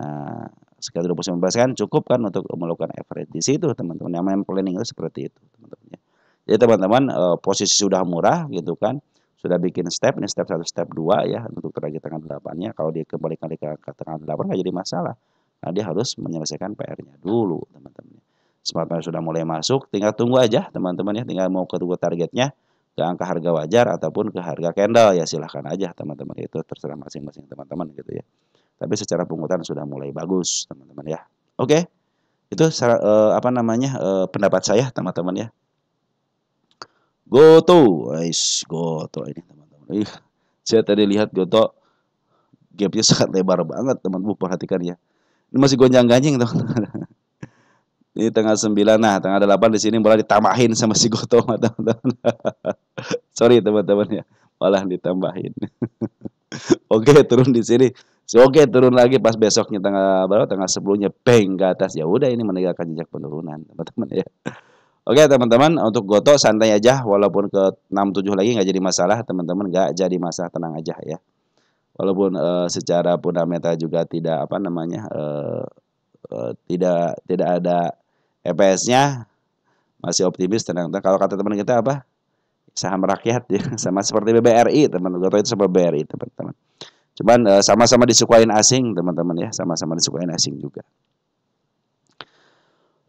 Nah, sekitar 2019 kan cukup kan untuk melakukan average di situ teman-teman. Namanya planning itu seperti itu teman-teman ya. Jadi teman-teman posisi sudah murah gitu kan. Sudah bikin step, ini step 1, step 2 ya untuk target tanggal 8-nya. Kalau dia kembali ke tanggal 8 nggak jadi masalah. Nah, dia harus menyelesaikan PR-nya dulu teman-teman. Smart money sudah mulai masuk, tinggal tunggu aja teman-teman ya. Tinggal mau ketemu targetnya ke angka harga wajar ataupun ke harga candle ya silahkan aja teman-teman. Itu terserah masing-masing teman-teman gitu ya. Tapi secara pungutan sudah mulai bagus teman-teman ya. Oke, itu pendapat saya teman-teman ya. Goto, Goto ini teman-teman. Saya tadi lihat Goto gapnya sangat lebar banget teman-teman, perhatikan ya. Ini masih gonjang-ganjing teman-teman. Ini tanggal 9, nah tanggal 8 di sini malah ditambahin sama si Goto teman-teman. Sorry teman-teman ya, malah ditambahin. Oke, turun di sini. Oke, turun lagi pas besoknya tanggal berapa? Tanggal 10-nya bang ke atas. Ya udah ini meninggalkan jejak penurunan teman-teman ya. Oke teman-teman, untuk Goto santai aja, walaupun ke 67 lagi nggak jadi masalah teman-teman, nggak jadi masalah, tenang aja ya. Walaupun secara fundamental juga tidak apa namanya tidak ada EPS-nya, masih optimis, tenang. Kalau kata teman kita apa, saham rakyat ya, sama seperti BBRI teman, Goto itu sama BBRI teman-teman. Cuman sama-sama disukain asing teman-teman ya, sama-sama disukain asing juga.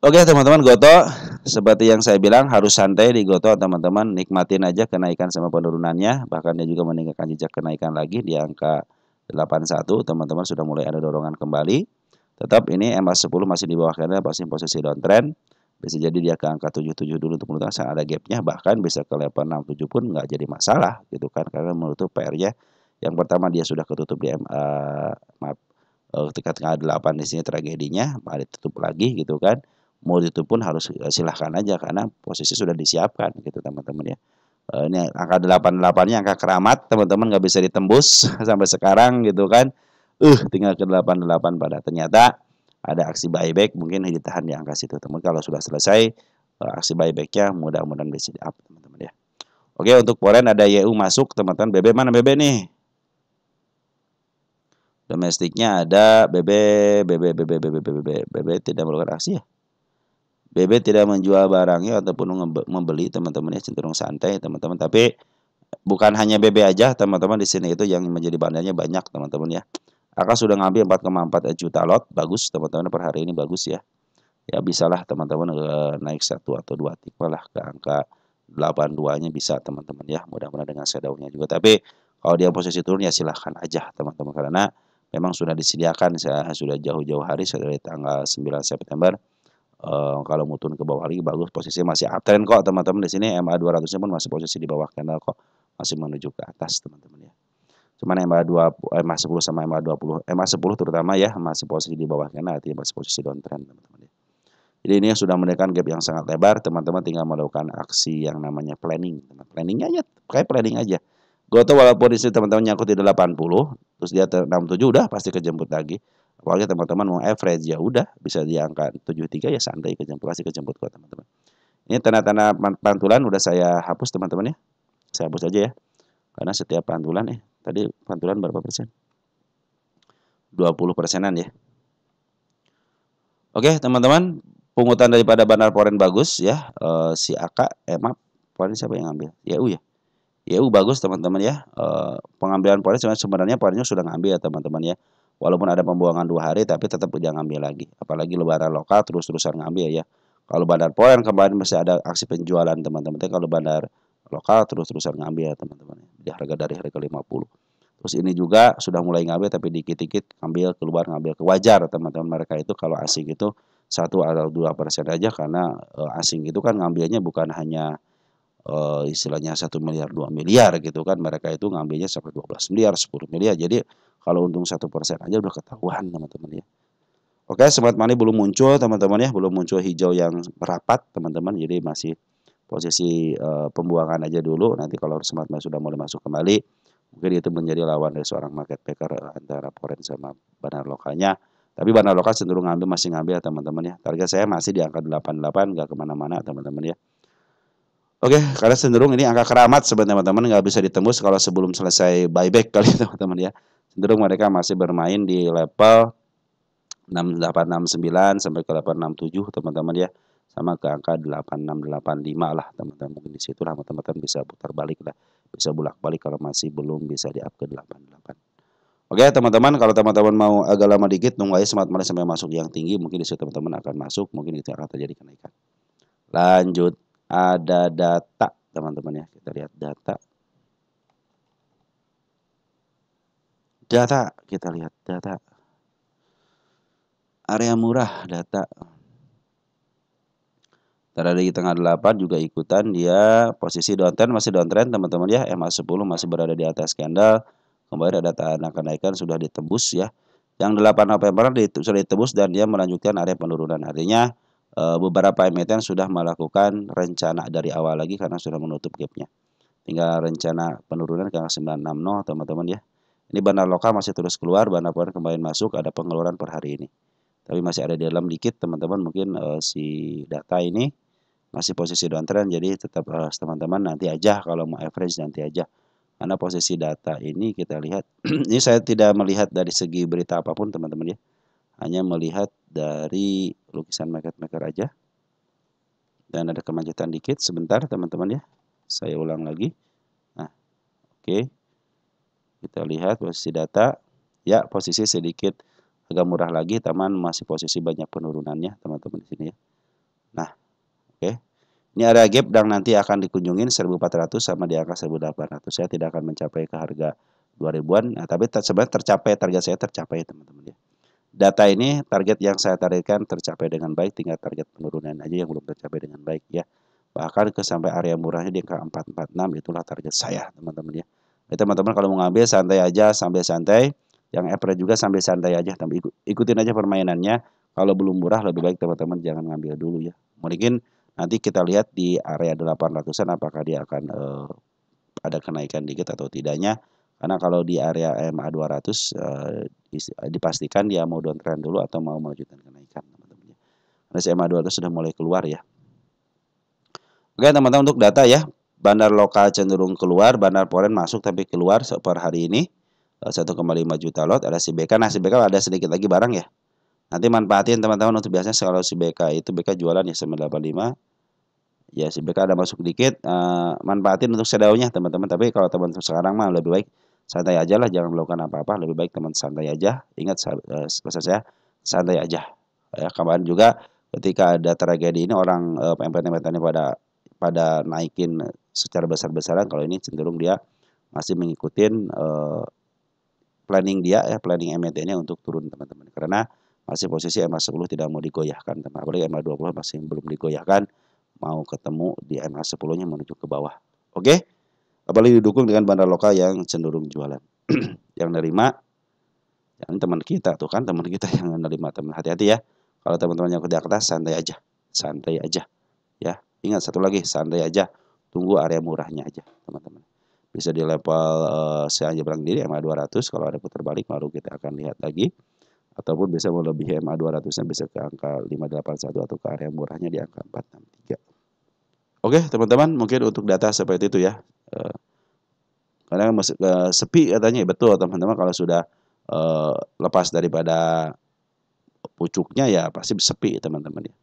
Oke teman-teman, Goto seperti yang saya bilang harus santai di Goto teman-teman, nikmatin aja kenaikan sama penurunannya, bahkan dia juga meninggalkan jejak kenaikan lagi di angka 81 teman-teman, sudah mulai ada dorongan kembali. Tetap ini MA10 masih di bawah karena pasti posisi downtrend, bisa jadi dia ke angka 77 dulu untuk menutup, ada gapnya, bahkan bisa ke level 67 pun nggak jadi masalah gitu kan, karena menutup PR-nya yang pertama dia sudah ketutup di MA ketika tengah 8 di sini tragedinya, mari tutup lagi gitu kan. Mau itu pun harus silahkan aja karena posisi sudah disiapkan gitu teman-teman ya. Ini angka 88-nya angka keramat teman-teman, nggak bisa ditembus sampai sekarang gitu kan. Tinggal ke 88 pada ternyata ada aksi buyback, mungkin ditahan di angka situ teman. Kalau sudah selesai aksi buybacknya mudah-mudahan bisa di up teman-teman ya. Oke, untuk foreign ada YU masuk teman-teman. BB mana BB nih? Domestiknya ada BB tidak melakukan aksi ya. BB tidak menjual barangnya ataupun membeli teman-teman ya, cenderung santai teman-teman. Tapi bukan hanya BB aja teman-teman, di sini itu yang menjadi bandarnya banyak teman-teman ya. AK sudah ngambil 4,4 juta lot, bagus teman-teman, per hari ini bagus ya. Ya bisalah teman-teman naik 1 atau 2 tipe lah ke angka 82-nya bisa teman-teman ya. Mudah-mudahan dengan shadownya juga. Tapi kalau dia posisi turun ya silahkan aja teman-teman, karena memang sudah disediakan, saya sudah jauh-jauh hari, dari tanggal 9 September. Kalau mau turun ke bawah lagi bagus, posisi masih uptrend kok teman-teman. Di sini MA 200-nya pun masih posisi di bawah candle kok, masih menuju ke atas teman-teman ya. Cuman MA 10 sama MA 20, MA 10 terutama ya masih posisi di bawah candle, artinya masih posisi downtrend teman-teman ya. Jadi ini sudah mendekat gap yang sangat lebar, teman-teman tinggal melakukan aksi yang namanya planning. Planningnya aja, kayak planning aja. Goto walaupun di sini teman-teman nyangkut di 80, terus dia 67 udah pasti kejemput lagi. Apalagi teman-teman mau average ya udah bisa di angka 73 ya santai kejemput, pasti kejemput kok teman-teman. Ini tanda-tanda pantulan udah saya hapus teman-teman ya. Saya hapus aja ya. Karena setiap pantulan tadi pantulan berapa persen? 20%-an ya. Oke, teman-teman, pungutan daripada bandar foreign bagus ya. Si AK maaf, foreign siapa yang ngambil? YU ya. YU bagus teman-teman ya. Pengambilan foreign sebenarnya foreignnya sudah ngambil ya teman-teman ya. Walaupun ada pembuangan 2 hari, tapi tetap jangan ngambil lagi. Apalagi lebaran lokal terus-terusan ngambil ya. Kalau bandar foreign kemarin masih ada aksi penjualan teman-teman. Tapi kalau bandar lokal terus-terusan ngambil ya teman-teman. Di harga dari harga 50. Terus ini juga sudah mulai ngambil, tapi dikit-dikit ngambil keluar, ngambil ke wajar teman-teman. Mereka itu kalau asing itu 1 atau 2% aja, karena asing itu kan ngambilnya bukan hanya istilahnya 1 miliar 2 miliar gitu kan, mereka itu ngambilnya sampai 12 miliar 10 miliar. Jadi kalau untung 1% aja udah ketahuan teman-teman ya. Oke, smart money belum muncul teman-teman ya, belum muncul hijau yang merapat teman-teman, jadi masih posisi pembuangan aja dulu. Nanti kalau smart money sudah mulai masuk kembali, mungkin itu menjadi lawan dari seorang market maker antara foreign sama bandar lokalnya. Tapi bandar lokal cenderung masih ngambil teman-teman ya. Target saya masih di angka 88, nggak kemana-mana teman-teman ya. Oke, karena cenderung ini angka keramat sebenarnya teman-teman, nggak bisa ditembus kalau sebelum selesai buyback kali teman-teman ya. Cenderung mereka masih bermain di level 6869 sampai ke 867 teman-teman ya. Sama ke angka 8685 lah teman-teman. Mungkin di situ lah teman-teman bisa putar balik lah. Bisa bolak-balik kalau masih belum bisa di up ke 88. Oke teman-teman, kalau teman-teman mau agak lama dikit nunggu aja smart money sampai masuk yang tinggi, mungkin di situ teman-teman akan masuk, mungkin itu akan terjadi kenaikan. Lanjut, ada data teman-teman ya, kita lihat data. Kita lihat data. Area murah data. Tadi di tengah 8 juga ikutan, dia posisi downtrend, masih downtrend teman-teman ya. MA10 masih berada di atas candle. Kembali ada tanda kenaikan sudah ditembus ya. Yang 8 November sudah ditembus dan dia melanjutkan area penurunan. Artinya beberapa emiten sudah melakukan rencana dari awal lagi karena sudah menutup gapnya. Tinggal rencana penurunan ke 960 teman-teman ya. Ini bandar lokal masih terus keluar, bandar foreign kembali masuk, ada pengeluaran per hari ini. Tapi masih ada di dalam dikit teman-teman, mungkin si data ini masih posisi downtrend, jadi tetap teman-teman nanti aja kalau mau average nanti aja. Karena posisi data ini kita lihat, ini saya tidak melihat dari segi berita apapun teman-teman ya, hanya melihat dari lukisan market maker aja. Dan ada kemacetan dikit sebentar teman-teman ya, saya ulang lagi. Nah, oke. Kita lihat posisi data, ya posisi sedikit agak murah lagi, teman masih posisi banyak penurunannya teman-teman di sini ya. Nah, oke. Ini area gap dan nanti akan dikunjungin 1400 sama di angka 1800. Saya tidak akan mencapai ke harga 2000-an. Nah, tapi sebenarnya tercapai, target saya tercapai teman-teman ya. Data ini target yang saya targetkan tercapai dengan baik, tinggal target penurunan aja yang belum tercapai dengan baik ya. Bahkan ke sampai area murahnya di angka 446 itulah target saya teman-teman ya. Jadi teman-teman kalau mau ngambil santai aja, sambil santai. Yang average juga sambil santai aja, tapi ikutin aja permainannya. Kalau belum murah lebih baik teman-teman jangan ngambil dulu ya. Mungkin nanti kita lihat di area 800-an apakah dia akan ada kenaikan dikit atau tidaknya. Karena kalau di area MA 200 dipastikan dia mau downtrend dulu atau mau melanjutkan kenaikan teman-teman. Karena MA 200 sudah mulai keluar ya. Oke teman-teman, untuk data ya, bandar lokal cenderung keluar, bandar foreign masuk tapi keluar per hari ini 1,5 juta lot. Ada si BK, nah si BK ada sedikit lagi barang ya. Nanti manfaatin teman-teman, untuk biasanya kalau si BK itu BK jualan ya 985. Ya si BK ada masuk dikit, manfaatin untuk shadownya teman-teman. Tapi kalau teman sekarang mah lebih baik santai aja lah, jangan melakukan apa-apa. Lebih baik teman santai aja. Ingat pesan saya, santai aja. Ya, kemarin juga ketika ada tragedi ini orang pempen-pempennya pada naikin secara besar-besaran. Kalau ini cenderung dia masih mengikuti planning dia ya, planning MAT-nya untuk turun teman-teman. Karena masih posisi MA10 tidak mau digoyahkan, teman. Apalagi MA20 masih belum digoyahkan, mau ketemu di MA10-nya menuju ke bawah. Oke? Apalagi didukung dengan bandar lokal yang cenderung jualan. Yang nerima yang teman kita tuh kan, teman kita yang nerima, teman. Hati-hati ya. Kalau teman-teman yang ke atas santai aja. Santai aja. Ya, ingat satu lagi, santai aja. Tunggu area murahnya aja, teman-teman. Bisa di level saya aja bilang diri MA 200, kalau ada putar balik baru kita akan lihat lagi. Ataupun bisa melebihi MA 200-nya bisa ke angka 581 atau ke area murahnya di angka 463. Oke, teman-teman, mungkin untuk data seperti itu ya. Karena sepi katanya, betul teman-teman, kalau sudah lepas daripada pucuknya ya pasti sepi teman-teman ya.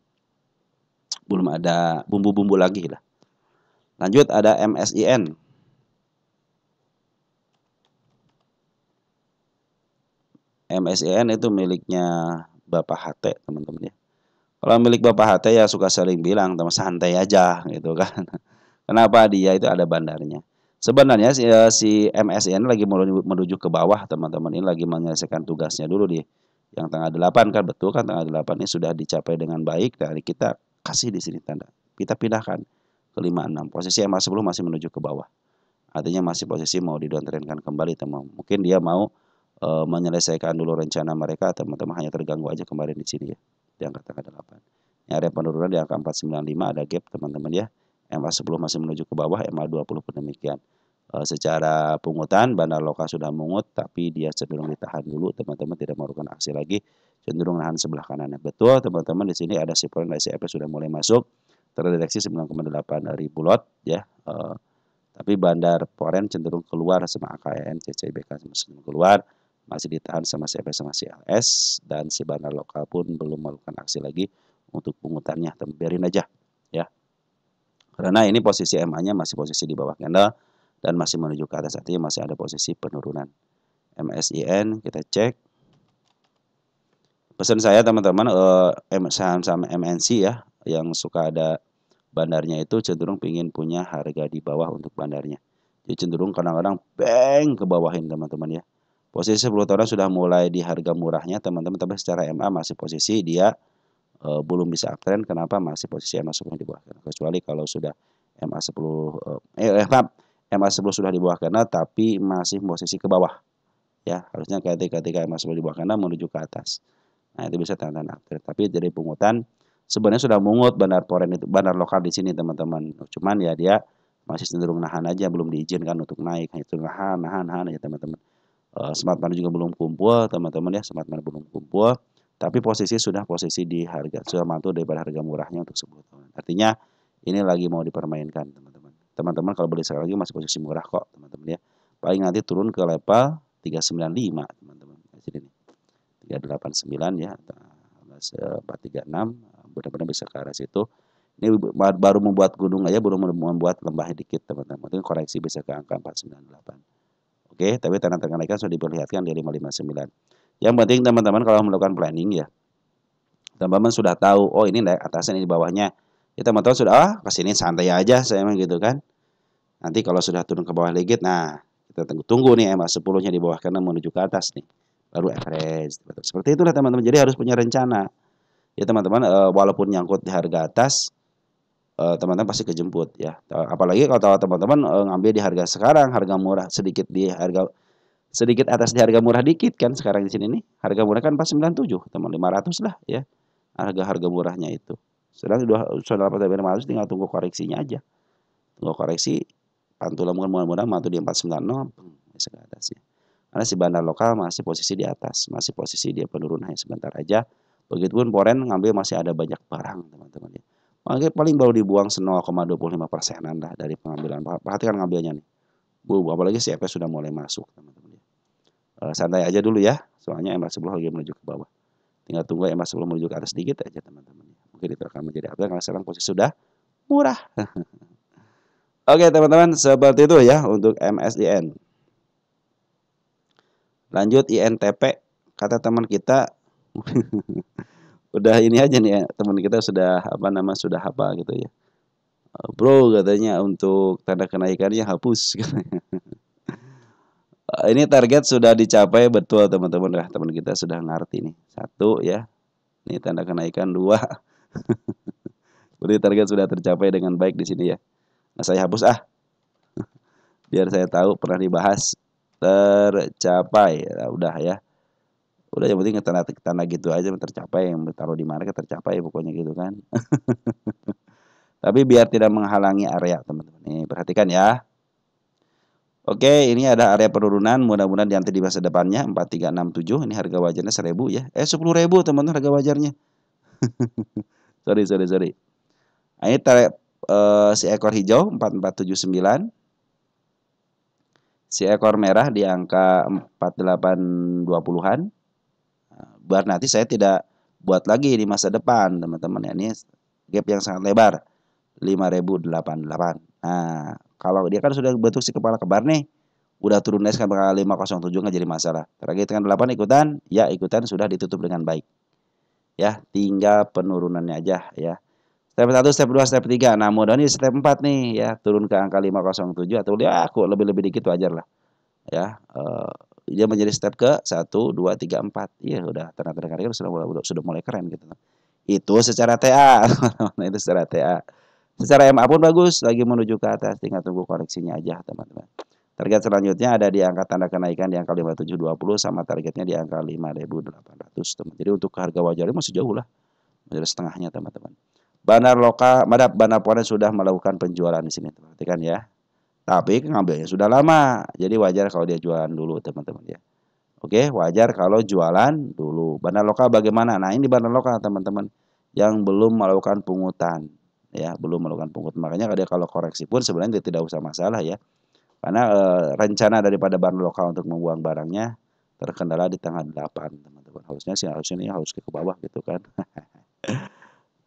Belum ada bumbu-bumbu lagi lah. Lanjut ada MSIN. MSIN itu miliknya Bapak HT teman-teman ya. Kalau milik Bapak HT ya suka sering bilang teman santai aja gitu kan. Kenapa? Dia itu ada bandarnya. Sebenarnya si MSIN lagi menuju ke bawah teman-teman, ini lagi menyelesaikan tugasnya dulu di yang tanggal 8 kan, betul kan, tanggal 8 ini sudah dicapai dengan baik. Dari kita kasih di sini tanda. Kita pindahkan ke 56. Posisi MA10 masih menuju ke bawah. Artinya masih posisi mau didowntrendkan kembali teman. Mungkin dia mau menyelesaikan dulu rencana mereka, teman-teman, hanya terganggu aja kemarin di sini ya. Di angka tanggal 8. Ini area penurunan di angka 495, ada gap teman-teman ya. MA10 masih menuju ke bawah, MA20 pun demikian. Secara pungutan bandar lokal sudah mungut, tapi dia cenderung ditahan dulu teman-teman, tidak melakukan aksi lagi, cenderung nahan sebelah kanannya. Betul teman-teman, di sini ada support dari CFP sudah mulai masuk, terdeteksi 9,8 ribu lot ya. Tapi bandar foreign cenderung keluar sama AKN, CCBK cenderung keluar, masih ditahan sama CFP sama CLS, dan si bandar lokal pun belum melakukan aksi lagi untuk pungutannya, biarin aja ya. Karena ini posisi MA-nya masih posisi di bawah candle dan masih menuju ke atas, artinya masih ada posisi penurunan. MSIN kita cek. Pesan saya teman-teman, saham-saham MNC ya, yang suka ada bandarnya itu cenderung ingin punya harga di bawah untuk bandarnya. Jadi cenderung kadang-kadang bang ke bawahin teman-teman ya. Posisi 10 tahunan sudah mulai di harga murahnya teman-teman, tapi secara MA masih posisi dia belum bisa uptrend. Kenapa? Masih posisi MA10 di bawah. Kecuali kalau sudah MA10 MA10 sudah di bawah karena tapi masih posisi ke bawah. Ya, harusnya ketika MA10 di bawah karena menuju ke atas. Nah, itu bisa tanda-tanda uptrend. Tapi dari pungutan sebenarnya sudah mungut bandar foreign itu, bandar lokal di sini teman-teman. Cuman ya dia masih cenderung nahan aja, belum diizinkan untuk naik. Itu nahan aja teman-teman. Smart money juga belum kumpul teman-teman ya, smart money belum kumpul, tapi posisi sudah posisi di harga, sudah mantul daripada harga murahnya untuk 10 tahun. Artinya Ini lagi mau dipermainkan, teman-teman. Teman-teman kalau beli sekali lagi masih posisi murah kok, teman-teman ya. Paling nanti turun ke level 395, teman-teman. Di sini nih. 389 ya, 436, benar-benar bisa ke arah situ. Ini baru membuat gunung aja, baru membuat lembah dikit, teman-teman. Mungkin koreksi bisa ke angka 498. Oke, tapi tanda kenaikan sudah diperlihatkan di 559. Yang penting teman-teman kalau melakukan planning ya, teman-teman sudah tahu, oh ini naik atasnya, ini di bawahnya. Ya teman-teman sudah, kesini santai aja, saya emang gitu kan. Nanti kalau sudah turun ke bawah dikit, nah kita tunggu nih EMA 10-nya di bawah karena menuju ke atas nih. Baru average. Seperti itulah teman-teman. Jadi harus punya rencana. Ya teman-teman, walaupun nyangkut di harga atas, teman-teman pasti kejemput ya. Apalagi kalau teman-teman ngambil di harga sekarang, harga murah sedikit di harga sedikit atas di harga murah dikit kan sekarang di sini nih. Harga murah kan pas 97, teman 500 lah ya. Harga murahnya itu. Sudah dapat dari 500 tinggal tunggu koreksinya aja. Tunggu koreksi pantulan mudah-mudahan mantu di 490 bisa ke atas ya. Karena si bandar lokal masih posisi di atas, masih posisi dia penurunannya sebentar aja. Begitupun foreign ngambil masih ada banyak barang teman-teman ya. Makanya paling baru dibuang 0,25%-an lah dari pengambilan. Perhatikan ngambilnya nih. Apalagi si EPS sudah mulai masuk teman-teman ya. Santai aja dulu ya, soalnya MA10 lagi menuju ke bawah. Tinggal tunggu MA10 menuju ke atas sedikit aja teman-teman. Mungkin itu akan menjadi update karena sekarang posisi sudah murah. Oke teman-teman, seperti itu ya untuk MSIN. Lanjut INTP, kata teman kita udah ini aja nih ya, teman kita sudah sudah apa gitu ya. Bro katanya untuk tanda kenaikannya hapus. Ini target sudah dicapai betul teman-teman. Nah, teman kita sudah ngerti nih. 1 ya. Ini tanda kenaikan 2. Berarti target sudah tercapai dengan baik di sini ya. Nah, saya hapus biar saya tahu pernah dibahas tercapai. Nah, udah ya. Udah yang penting tanda gitu aja tercapai, yang taruh di mana tercapai pokoknya gitu kan. Tapi biar tidak menghalangi area teman-teman. Nih perhatikan ya. Oke, ini ada area penurunan, mudah-mudahan nanti di masa depannya 4367. Ini harga wajarnya 1000 ya. 10.000 teman-teman harga wajarnya. sorry. Nah, ini si ekor hijau 4479. Si ekor merah di angka 4820-an. Biar nanti saya tidak buat lagi di masa depan, teman-teman ya. Ini gap yang sangat lebar. 5088. Nah, kalau dia kan sudah bentuk si kepala kembar nih, udah turun naik kan 507 nggak jadi masalah. Target dengan 8 ikutan, ya ikutan sudah ditutup dengan baik. Ya, tinggal penurunannya aja ya. Step 1, step 2, step 3. Nah, mudah-mudahan ini step 4 nih ya, turun ke angka 507 atau dia aku lebih-lebih dikit wajar lah. Ya, dia menjadi step ke 1 2 3 4. Iya, udah tanda-tanda sudah mulai keren gitu. Itu secara TA. Nah, itu secara TA. Secara MA pun bagus, lagi menuju ke atas, tinggal tunggu koreksinya aja teman-teman. Target selanjutnya ada di angka tanda kenaikan di angka 5720 sama targetnya di angka 5800 teman. Jadi untuk harga wajarnya masih jauh lah, masih setengahnya teman-teman. Bandar lokal, bandar foreign sudah melakukan penjualan di sini, perhatikan ya. Tapi ngambilnya sudah lama, jadi wajar kalau dia jualan dulu teman-teman ya. Oke, wajar kalau jualan dulu. Bandar lokal bagaimana? Nah ini bandar lokal teman-teman yang belum melakukan pungutan. Ya, belum melakukan pungut. Makanya kalau koreksi pun sebenarnya tidak usah masalah ya. Karena rencana daripada bandar lokal untuk membuang barangnya terkendala di tanggal 8, teman-teman. Harusnya ini harus ke bawah gitu kan.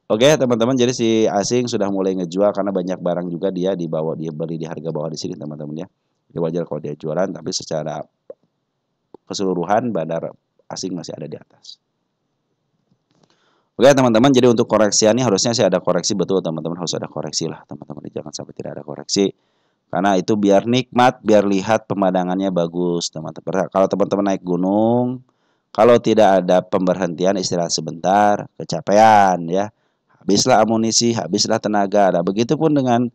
Oke, teman-teman, jadi si asing sudah mulai ngejual karena banyak barang juga dia beli di harga bawah di sini, teman-teman ya. Jadi wajar kalau dia jualan, tapi secara keseluruhan bandar asing masih ada di atas. Oke teman-teman, jadi untuk koreksiannya harusnya sih ada koreksi, betul teman-teman, harus ada koreksi lah teman-teman, jangan sampai tidak ada koreksi karena itu biar nikmat, biar lihat pemandangannya bagus teman-teman. Kalau teman-teman naik gunung, kalau tidak ada pemberhentian istirahat sebentar, kecapean ya, habislah amunisi, habislah tenaga. Nah, begitupun dengan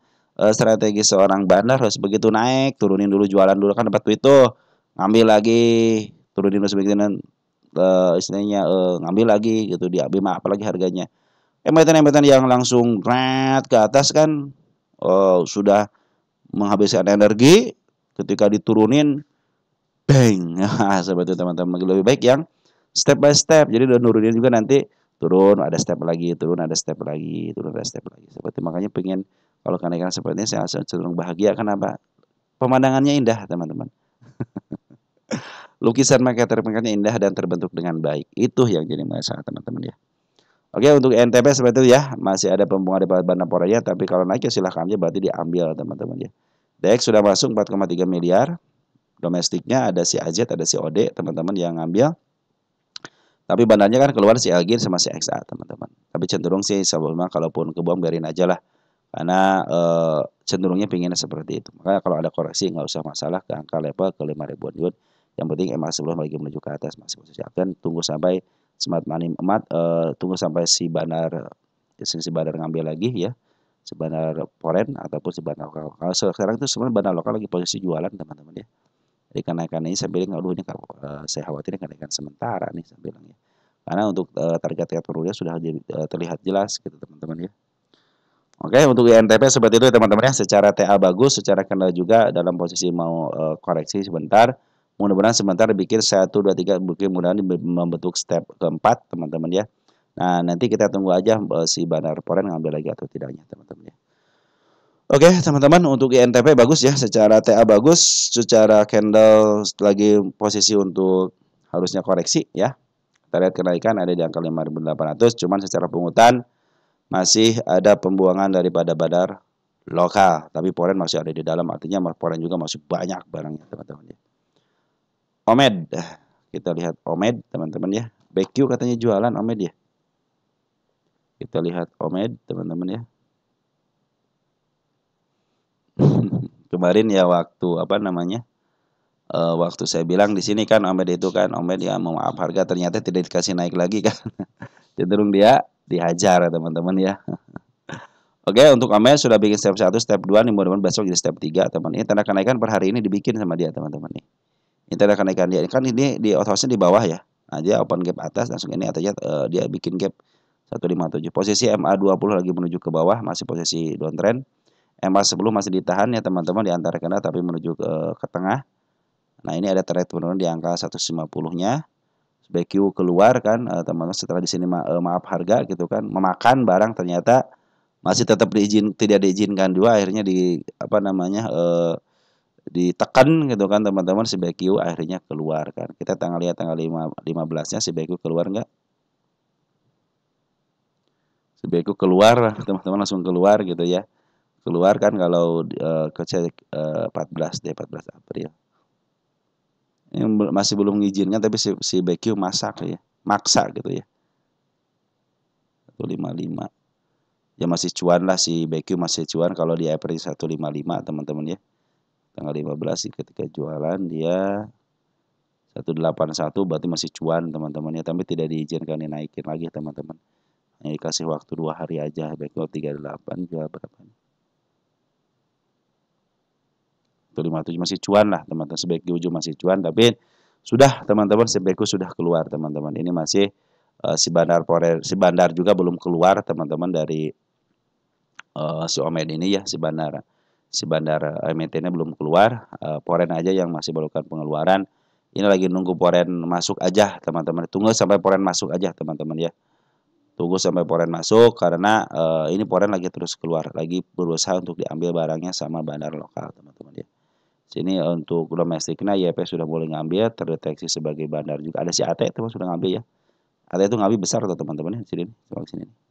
strategi seorang bandar, harus begitu naik turunin dulu, jualan dulu kan dapat duit tuh, ngambil lagi, turunin dulu sebagian, istilahnya ngambil lagi gitu di Abima, apalagi harganya emiten-emiten yang langsung gret ke atas kan sudah menghabiskan energi, ketika diturunin bang. Nah, seperti itu teman-teman, lebih baik yang step by step. Jadi udah nurunin juga nanti turun ada step lagi, turun ada step lagi, turun ada step lagi. Seperti makanya pengen kalau kenaikan seperti ini saya cenderung bahagia. Kenapa? Pemandangannya indah, teman-teman. Lukisan market-marketnya indah dan terbentuk dengan baik. Itu yang jadi masalah, teman-teman ya. Oke, untuk NTP seperti itu ya, masih ada pembunga di Banda Poraya, tapi kalau naik ya silahkan aja, berarti diambil, teman-teman ya. DX sudah masuk 4,3 miliar. Domestiknya ada si AZ, ada si OD, teman-teman yang ngambil. Tapi bandarnya kan keluar si Elgin sama si XA, teman-teman. Tapi cenderung sih sebelumnya kalaupun kebuang biarin aja lah. Karena cenderungnya pinginnya seperti itu. Makanya kalau ada koreksi nggak usah masalah ke angka level ke 5.000 unit. Yang penting MA sebelum lagi menuju ke atas masih posisi uptrend. Tunggu sampai smart money emat, tunggu sampai si bandar ngambil lagi ya. Si bandar foreign ataupun si bandar lokal. Kalau sekarang itu sebenarnya bandar lokal lagi posisi jualan, teman-teman ya. Jadi kenaikan ini saya bilang, aduh ini saya khawatir kenaikan sementara nih saya bilang ya. Karena untuk target turunnya sudah terlihat jelas gitu, teman-teman ya. Oke, untuk INTP seperti itu teman-teman ya. Secara TA bagus, secara candle juga dalam posisi mau koreksi sebentar. Mudah-mudahan sebentar bikin 1, 2, 3, mungkin mudah-mudahan membentuk step keempat teman-teman ya. Nah, nanti kita tunggu aja si bandar foreign ngambil lagi atau tidaknya teman-teman ya. Oke, teman-teman, untuk INTP bagus ya, secara TA bagus, secara candle lagi posisi untuk harusnya koreksi ya. Kita lihat kenaikan ada di angka 5.800, cuman secara pungutan masih ada pembuangan daripada bandar lokal, tapi foreign masih ada di dalam, artinya foreign juga masih banyak barangnya, teman-teman ya. Omed, kita lihat Omed, teman-teman ya. BQ katanya jualan Omed ya. Kita lihat Omed, teman-teman ya. Kemarin ya waktu apa namanya? Waktu saya bilang di sini kan Omed itu kan Omed ya maaf harga ternyata tidak dikasih naik lagi kan. Cenderung dia dihajar teman-teman ya. Oke, untuk Omed sudah bikin step 1, step 2 nih mudah-mudahan besok jadi step 3 teman. Ini tanda kenaikan per hari ini dibikin sama dia teman-teman nih. Ini tanda kenaikan dia. Kan ini di outhouse di bawah ya. Nah, dia open gap atas langsung ini atasnya dia bikin gap 157. Posisi MA20 lagi menuju ke bawah, masih posisi downtrend. MA10 masih ditahan ya teman-teman di antara kena tapi menuju ke tengah. Nah, ini ada trade penurunan di angka 150-nya. BQ keluar kan teman-teman setelah di sini maaf harga gitu kan, memakan barang ternyata masih tetap tidak diizinkan juga, akhirnya di apa namanya ditekan gitu kan teman-teman, si BQ akhirnya keluar kan. Kita lihat tanggal 15-nya si BQ keluar enggak? Si BQ keluar teman-teman, langsung keluar gitu ya. Keluar kan kalau ke 14 April. Ini masih belum mengizinkan tapi si BQ maksa gitu ya. 155. Ya masih cuan lah, si BQ masih cuan kalau di April 155 teman-teman ya. Tanggal 15 ketika jualan dia 181 berarti masih cuan teman-teman ya, tapi tidak diizinkan dinaikin lagi teman-teman. Hanya dikasih waktu 2 hari aja. BQ 38 jual berapa nih? 157 masih cuan lah teman-teman, si BQ masih cuan tapi sudah teman-teman si BQ sudah keluar teman-teman. Ini masih si bandar juga belum keluar teman-teman dari si Omed ini ya, si bandar MT-nya belum keluar, Poren aja yang masih melakukan pengeluaran. Ini lagi nunggu Poren masuk aja teman-teman. Tunggu sampai Poren masuk aja teman-teman ya. Tunggu sampai Poren masuk karena ini Poren lagi terus keluar, lagi berusaha untuk diambil barangnya sama bandar lokal teman-teman ya. Sini untuk domestiknya YP sudah boleh ngambil, terdeteksi sebagai bandar juga. Ada si AT itu sudah ngambil ya. AT itu ngambil besar tuh teman-teman ya. Sini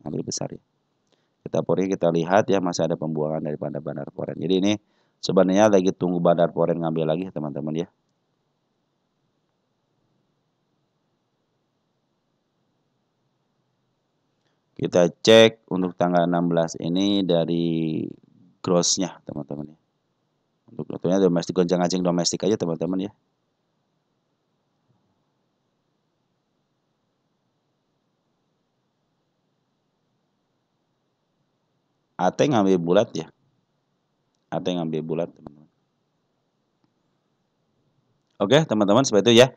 ngambil besar ya. Kita lihat ya masih ada pembuangan dari bandar foreign. Jadi ini sebenarnya lagi tunggu bandar foreign ngambil lagi teman-teman ya. Kita cek untuk tanggal 16 ini dari grossnya teman-teman ya. Untuk tentunya domestik goncang-gancing domestik aja teman-teman ya. AT ngambil bulat ya. AT ngambil bulat teman-teman. Oke teman-teman seperti itu ya.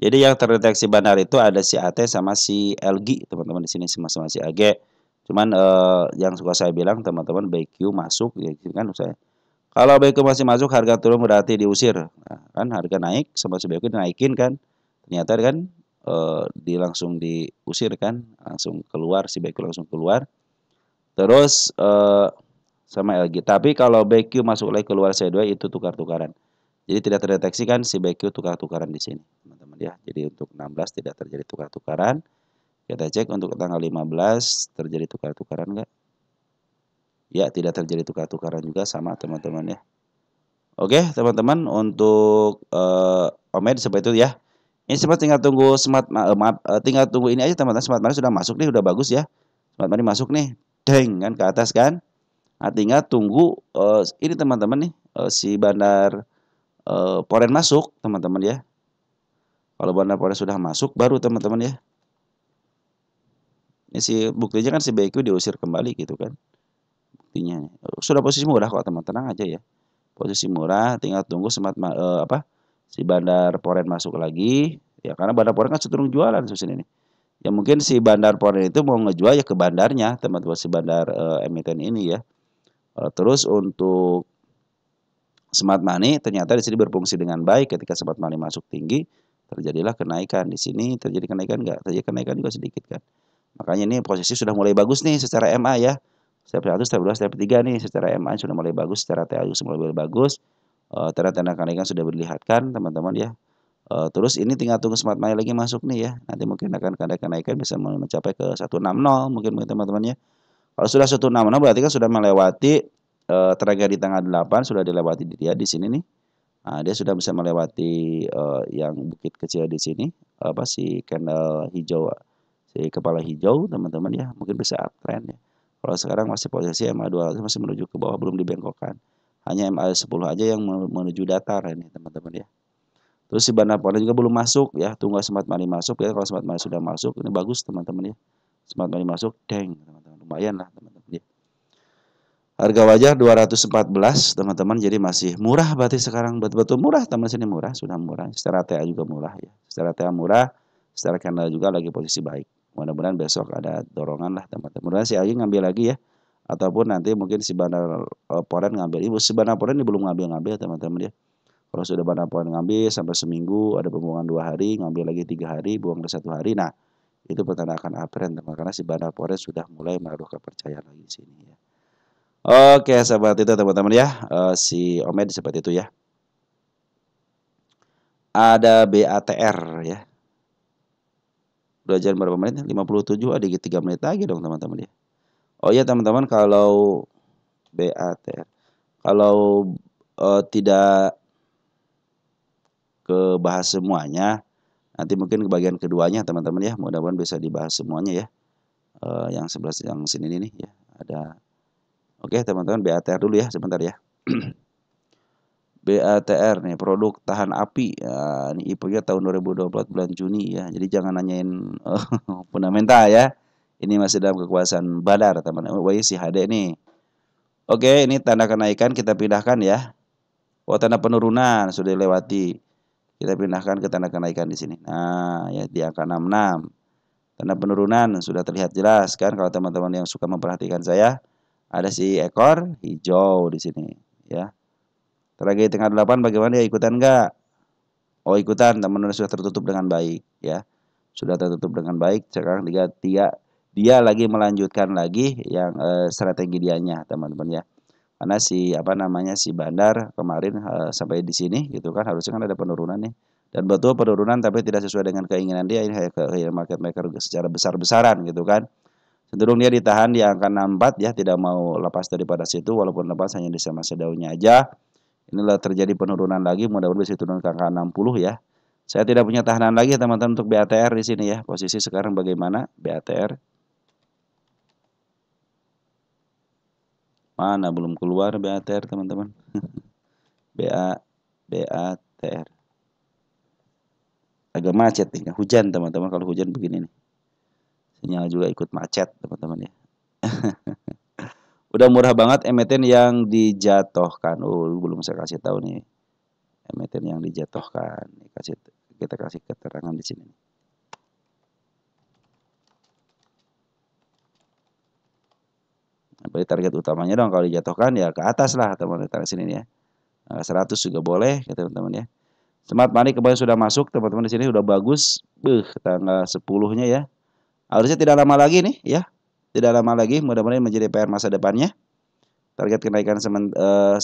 Jadi yang terdeteksi bandar itu ada si AT sama si LG teman-teman di sini sama si AG. Cuman yang suka saya bilang teman-teman BQ masuk ya kan saya. Kalau BQ masih masuk harga turun berarti diusir. Nah, kan harga naik sama si BQ dinaikin kan. Ternyata kan langsung diusir kan, langsung keluar, si BQ langsung keluar. Terus sama LG. Tapi kalau BQ masuk lagi keluar C2 itu tukar-tukaran. Jadi tidak terdeteksi kan si BQ tukar-tukaran di sini, teman-teman ya. Jadi untuk 16 tidak terjadi tukar-tukaran. Kita cek untuk tanggal 15 terjadi tukar-tukaran enggak? Ya, tidak terjadi tukar-tukaran juga sama teman-teman ya. Oke, teman-teman, untuk Omed seperti itu ya. Ini sempat tinggal tunggu tinggal tunggu ini aja teman-teman. Smart Money sudah masuk nih, udah bagus ya. Smart Money masuk nih, deng kan ke atas kan. Nah, tinggal tunggu ini teman-teman nih si bandar Poren masuk teman-teman ya. Kalau bandar Poren sudah masuk baru teman-teman ya. Ini si buktinya kan si BQ diusir kembali gitu kan. Buktinya sudah posisi murah kok teman, tenang aja ya. Posisi murah, tinggal tunggu si bandar Poren masuk lagi ya, karena bandar Poren kan cenderung jualan sini nih. Ya mungkin si bandar Poren itu mau ngejual ya ke bandarnya teman-teman, si bandar emiten ini ya. Terus untuk Smart Money ternyata di sini berfungsi dengan baik. Ketika Smart Money masuk tinggi, terjadilah kenaikan. Di sini terjadi kenaikan enggak? Terjadi kenaikan juga sedikit kan. Makanya ini posisi sudah mulai bagus nih secara MA ya. Step 1, step 2, step 3 nih secara MA sudah mulai bagus, secara TA sudah mulai bagus. Tanda-tanda kenaikan sudah diperlihatkan teman-teman ya. Terus ini tinggal tunggu Smart Money lagi masuk nih ya. Nanti mungkin akan ada kenaikan bisa mencapai ke 160 mungkin teman-teman ya. Kalau sudah 160 berarti kan sudah melewati tenaga di tanggal 8 sudah dilewati dia di sini nih. Nah, dia sudah bisa melewati yang bukit kecil di sini, si candle hijau, si kepala hijau teman-teman ya, mungkin bisa uptrend ya. Kalau sekarang masih posisi MA200 masih menuju ke bawah, belum dibengkokkan. Hanya MA10 aja yang menuju datar ini teman-teman ya. Terus si bandar Poren juga belum masuk ya, tunggu Smart Money masuk ya. Kalau Smart Money sudah masuk, ini bagus teman-teman ya. Smart Money masuk, deng teman-teman, lumayan lah teman-teman ya. Harga wajar 214 teman-teman, jadi masih murah berarti sekarang, betul-betul murah teman sini, murah, sudah murah. Secara TA juga murah ya. Secara TA murah, secara candle juga lagi posisi baik. Mudah-mudahan besok ada dorongan lah teman-teman. Mudah-mudahan si Agi ngambil lagi ya. Ataupun nanti mungkin si bandar Poren ngambil. Ibu si bandar Poren ini belum ngambil teman-teman ya. Kalau sudah bandar Poren ngambil sampai seminggu, ada pembuangan 2 hari, ngambil lagi 3 hari, buang ke 1 hari. Nah, itu pertanda akan uptrend teman, karena si bandar Poren sudah mulai menaruh kepercayaan lagi di sini ya. Oke, seperti itu teman-teman ya. Si Omed seperti itu ya. Ada BATR ya. Udah jam berapa menit? 57, ada 3 menit lagi dong teman-teman ya. Oh iya teman-teman, kalau BATR, kalau tidak kebahas semuanya, nanti mungkin ke bagian keduanya teman-teman ya. Mudah-mudahan bisa dibahas semuanya ya. Yang 11 yang sini nih ya. Ada. Oke teman-teman, BATR dulu ya sebentar ya. BATR nih, produk tahan api ya, ini IPO-nya tahun 2024 bulan Juni ya. Jadi jangan nanyain fundamental ya. Ini masih dalam kekuasaan Badar teman-teman. Si HD nih. Oke, ini tanda kenaikan kita pindahkan ya. Oh, tanda penurunan sudah dilewati. Kita pindahkan ke tanda kenaikan di sini. Nah, ya di angka 66. Tanda penurunan sudah terlihat jelas kan, kalau teman-teman yang suka memperhatikan saya. Ada si ekor hijau di sini ya. Tragedi tengah 8 bagaimana ya, ikutan enggak? Oh ikutan, teman-teman, sudah tertutup dengan baik ya. Sudah tertutup dengan baik. Sekarang dia lagi melanjutkan lagi yang strategi dianya teman-teman ya. Karena si bandar kemarin sampai di sini gitu kan, harusnya kan ada penurunan nih. Dan betul penurunan tapi tidak sesuai dengan keinginan dia, ini ke market maker secara besar-besaran gitu kan. Cenderung dia ditahan di angka 64 ya, tidak mau lepas daripada situ, walaupun lepas hanya di sama daunnya aja. Inilah terjadi penurunan lagi, mudah-mudahan bisa turun ke angka 60 ya. Saya tidak punya tahanan lagi teman-teman untuk BATR di sini ya. Posisi sekarang bagaimana BATR? Mana belum keluar BATR teman-teman? BATR. Agak macet nih, hujan teman-teman. Kalau hujan begini nih, sinyal juga ikut macet teman-teman ya. Udah murah banget emiten yang dijatuhkan. Oh, belum saya kasih tahu nih. Emiten yang dijatuhkan. Kita kasih keterangan di sini. Berarti target utamanya dong kalau dijatuhkan ya ke atas lah teman-teman, sini nih ya. 100 juga boleh ya teman-teman ya. Smart Money kemarin sudah masuk, teman-teman di sini sudah bagus. Tanggal 10-nya ya. Harusnya tidak lama lagi nih ya. Tidak lama lagi, mudah-mudahan menjadi PR masa depannya. Target kenaikan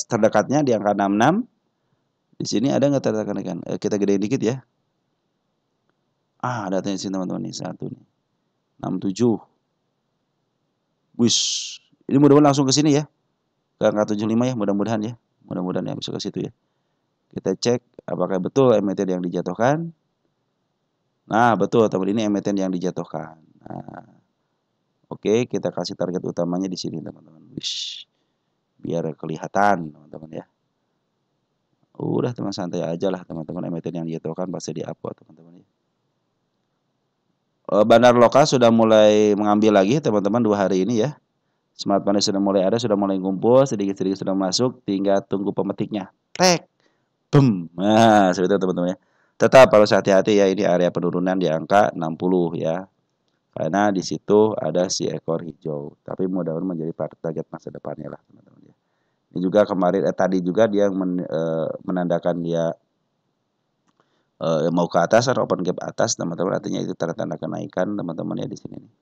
terdekatnya di angka 66. Di sini ada nggak target kenaikan? Kita gedein dikit ya. Ada di sini teman-teman nih, satu nih. 67. Wis. Ini mudah-mudahan langsung ke sini ya. Ke angka 75 ya, mudah-mudahan ya. Mudah-mudahan ya bisa ke situ ya. Kita cek apakah betul emiten yang dijatuhkan. Nah, betul teman, ini emiten yang dijatuhkan. Nah, oke, kita kasih target utamanya di sini teman-teman. Wish. Biar kelihatan teman-teman ya. Udah teman, santai aja lah teman-teman, emiten yang dijatuhkan pasti di-upload teman-teman ya. Bandar lokal sudah mulai mengambil lagi teman-teman 2 hari ini ya. Smart Money sudah mulai ada, sudah mulai kumpul, sedikit-sedikit sudah masuk, tinggal tunggu pemetiknya. Tek, boom. Nah, seperti itu teman-teman ya. Tetap harus hati-hati ya, ini area penurunan di angka 60 ya. Karena di situ ada si ekor hijau. Tapi mudah-mudahan menjadi target masa depannya lah teman-teman ya. Ini juga kemarin tadi juga dia menandakan dia mau ke atas atau open gap atas teman-teman, artinya itu tanda-tanda kenaikan teman-teman ya di sini nih.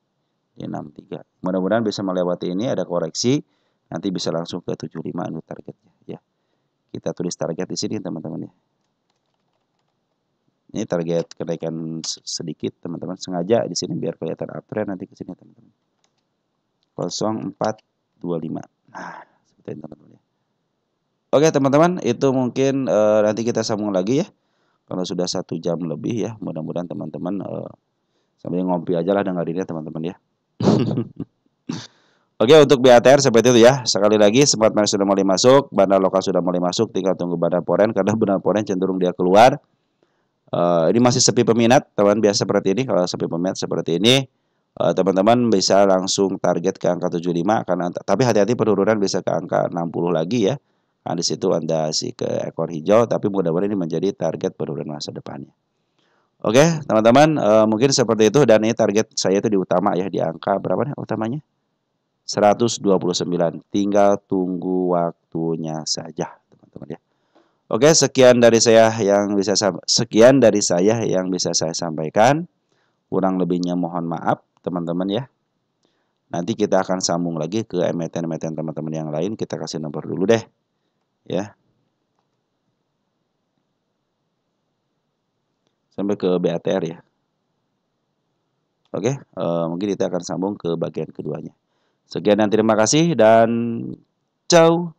Di 63. Mudah-mudahan bisa melewati ini, ada koreksi, nanti bisa langsung ke 75 itu targetnya ya. Kita tulis target di sini teman-teman ya. Ini target kenaikan sedikit teman-teman, sengaja di sini biar kelihatan uptrend, nanti ke sini teman-teman. 0425. Nah, seperti itu teman-teman ya. Oke teman-teman, itu mungkin nanti kita sambung lagi ya. Kalau sudah 1 jam lebih ya, mudah-mudahan teman-teman sambil ngopi aja lah dengerinnya teman-teman ya. Oke, untuk BATR seperti itu ya. Sekali lagi, Smart Money sudah mulai masuk, bandar lokal sudah mulai masuk, tinggal tunggu bandar foreign karena bandar foreign cenderung dia keluar. Ini masih sepi peminat, teman biasa seperti ini. Kalau sepi peminat seperti ini, teman-teman bisa langsung target ke angka 75 karena tapi hati-hati penurunan bisa ke angka 60 lagi ya. Nah, di situ Anda sih ke ekor hijau, tapi mudah-mudahan ini menjadi target penurunan masa depannya. Oke, teman-teman, mungkin seperti itu, dan ini target saya itu di utama ya, di angka berapa nih utamanya? 129. Tinggal tunggu waktunya saja, teman-teman ya. Oke, sekian dari saya yang bisa saya sampaikan. Kurang lebihnya mohon maaf, teman-teman ya. Nanti kita akan sambung lagi ke emiten-emiten teman-teman yang lain. Kita kasih nomor dulu deh. Ya. Sampai ke BATR ya. Oke, mungkin kita akan sambung ke bagian keduanya. Sekian dan terima kasih dan ciao.